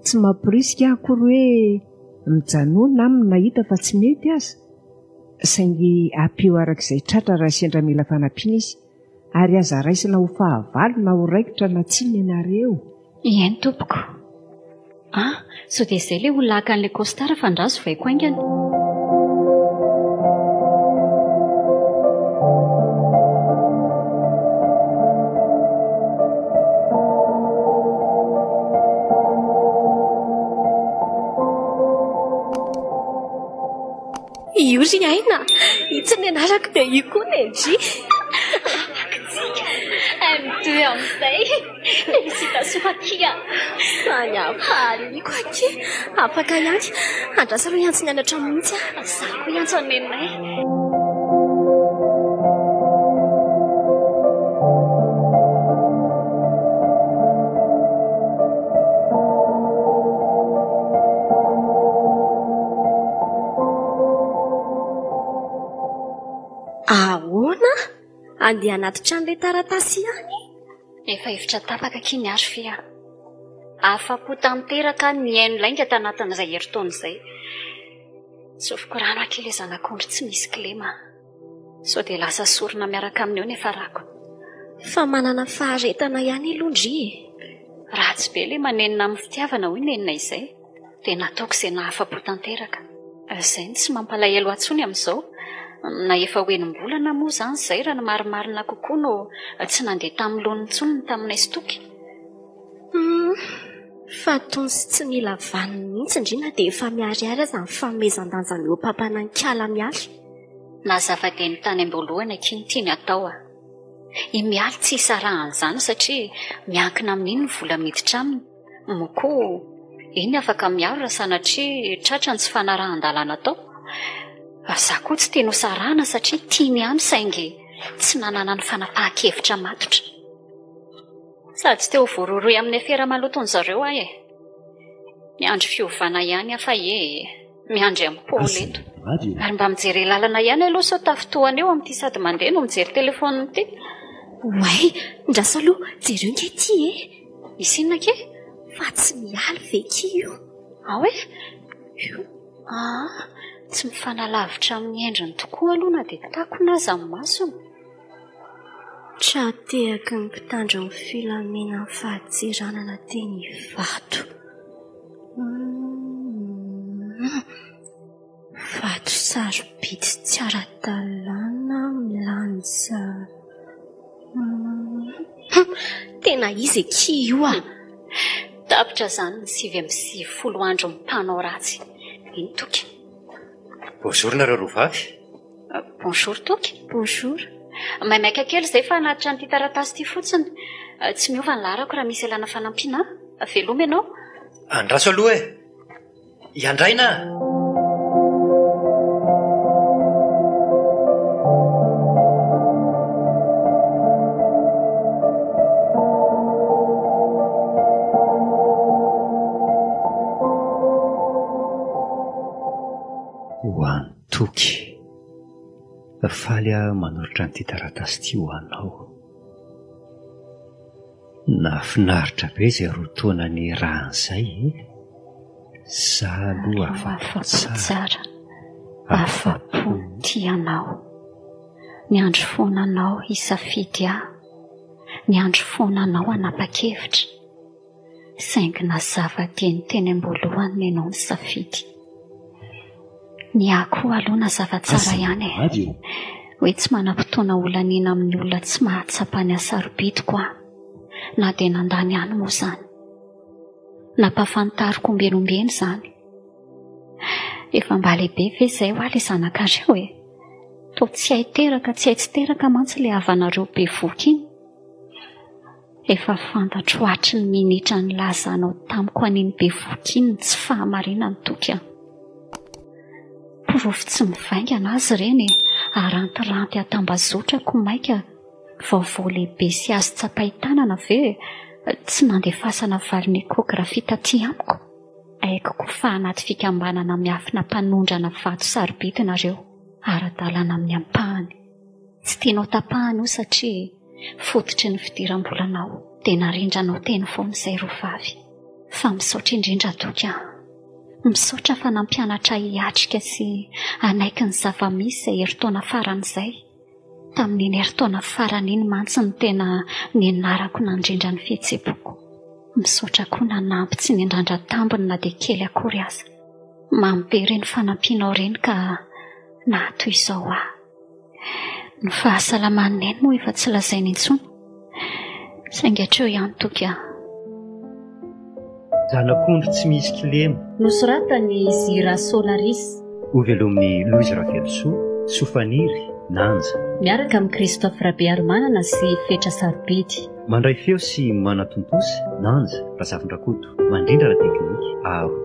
Tsy mampirisika akory hoe mijanona aminy nahita fa tsy mety aza. Saingy ampio arak'izay tratra raha sendra mila fanampiana izy. Ary aza raisina ho fahavalo na ho raikitra na tsiny ianareo. Ien tompoko. So dia izay ilay olona haka an'ilay costard fandrazo vaiko aingana. Iory aina, itsy ny anarako dia io koa Nenji. M2 amin'izay. Félicitations Akia. Any apaliko aky. Afaka ihany. Andrasa aloha iantso nianatra mihitsy. Zaho koa iantso anenay. Ahoana? Andeha anaty tranon'ilay taratasy ihany? Efa hevitra tapaka kiny ary fia. Afa-po tanteraka ny haino lainga tanatin'izay herintaona izay. Tsofiko rano aky ilay zanak'ondry tsy misy kilema. So dia lasa sorona miaraka aminy eo nefa rako. Fa manana faharetana ihany ilondry. Ratsy be ilay manenina amin'ny fitiavana hoy nenina izay. Dia nataoko izay nahafa-po tanteraka. Izay tsy mampalahelo atsony amin'izao. Na efa hoenim-bolana moa izany izay raha ny marimarina kokoa no tsy nandeha tamin'ny lohan'ny tsonony taminay stoky. Fa tony sy tsy mila vaniny mihitsy indrina dia efa miariary aza ny fanomezan-danja eo pampanankala mialy. Na zava-deny tany am-boalohany akiny tiany atao a. I mialy tsy isarahan'izany satria miankina amin'iny ny vola miditra aminy. Mokoa iny afaka miaro raha sanatria tratra ny tsy fanarahan-dalàna atao. Zaho koa tsy teny ho sarahana satria tiany ihany saingy tsy nanana ny fanapahan-kevitra matotra. Sady teo voaroroy amin'ny afera maloton'ny zareo ahy e. Miandro fiovana ihany afa miandry amin'ny Paul eto. Radio. Ary mba mijery lalana ihany aloha sao tafitohana eo amin'ity sady mandeha no mijery telefoniny ity. Way, ndrasa aloha jereo nke ty e. Misy inona ke? Fa tsy mialy veki io. Hoe? Tsy mifanalavitra amin'ny endriny tokoa aloha na dia takonazy amin'ny masony. Tratehaky ny mpitandro ny filamina ny fahatsiranana teny vato. Vato sarobidy tsy ara-dalàna milanja. Tena izy ki io Tapitra zany ny 7 andro mpanao ratsy. Iny toky. Bonjour nareo rovavy. Bonjour toky. Bonjour. Maimaika kely izay fa anatitra n'ity taratasy ity fotsiny. Tsy miova ny larako raha misy elana fanampiana. Veloma ianao? Andraso aloha iandraina. Toky, faly manoritra n'ity taratasy ity ho anao. Nafinaritra be izay rotoana ny rahan'izay. Za aloha afa-po tsara. Afa-po tianao. Ny andro foananao hisafidy aho. Ny andro foananao hanapa-kevitra. Saingy nazava teny am-boalohany ianao ny safidy. Ny ako aloha nazava tsara ihany hoe tsy manam-potoana olaniana amin'ny olona tsy mahatsapa ny asarobidiko aho. Na dia nandany ihany moa izany. Nampafantariko ombenombeny izany. Efa mba lehibe ve izay ho aho ilay zanakareo e. Toa tsy hay teraka tsy hay tsy teraka mantsy ilay havanareo be voky iny. Efa fantatro hatry ny minitra ny lazanao tamiko an'iny be voky iny tsy fahamarinany toky aho. Porofo tsy mivaingana azy ireny arantiranty atambazotrako maika. Vaovao lehibe sy azo tsapaitanana ve tsy nandefasana valiny ekografia taty amiko. Aikoko fa anaty fikambanana miafina mpanondrana vato sarobidy nareo ara-dalàna amin'ny ampahany. Tsy tianao tapahany io satria fototry ny fidiram-bolanao dia narindranao teny foana izay rovavy. Fa misaotra indrindra toky aho. Misaotra fa nampianatra hiatrika sy anaiky ny zava-misy izay herintaona faran'izay. Tamin'iny herintaona faran'iny mantsy ny tena nianarako nandrindra ny fihetseham-poko. Misaotra koa nanampy tsy nindrandra tambiny na dia kely akory aza. Mambe ireny fanampianao ireny ka nahatoy izao aho. Ny fahasalaman'eny moa efa tsy lazaina intsony. Saingy hatreo ihany toky aho. Zanak'ondry tsy misy kilema. Nosoratany Zira Solaris. Ovelomin'ny Louise Ravelsoa, Sofaniry, Nanja. Miaraka amin'ny Christophe Rabearmanana sy Fetra Sarobidy. Mandray feo sy manatontosa, Nanja, Razafindrakoto, mandrindra teknika, Aro.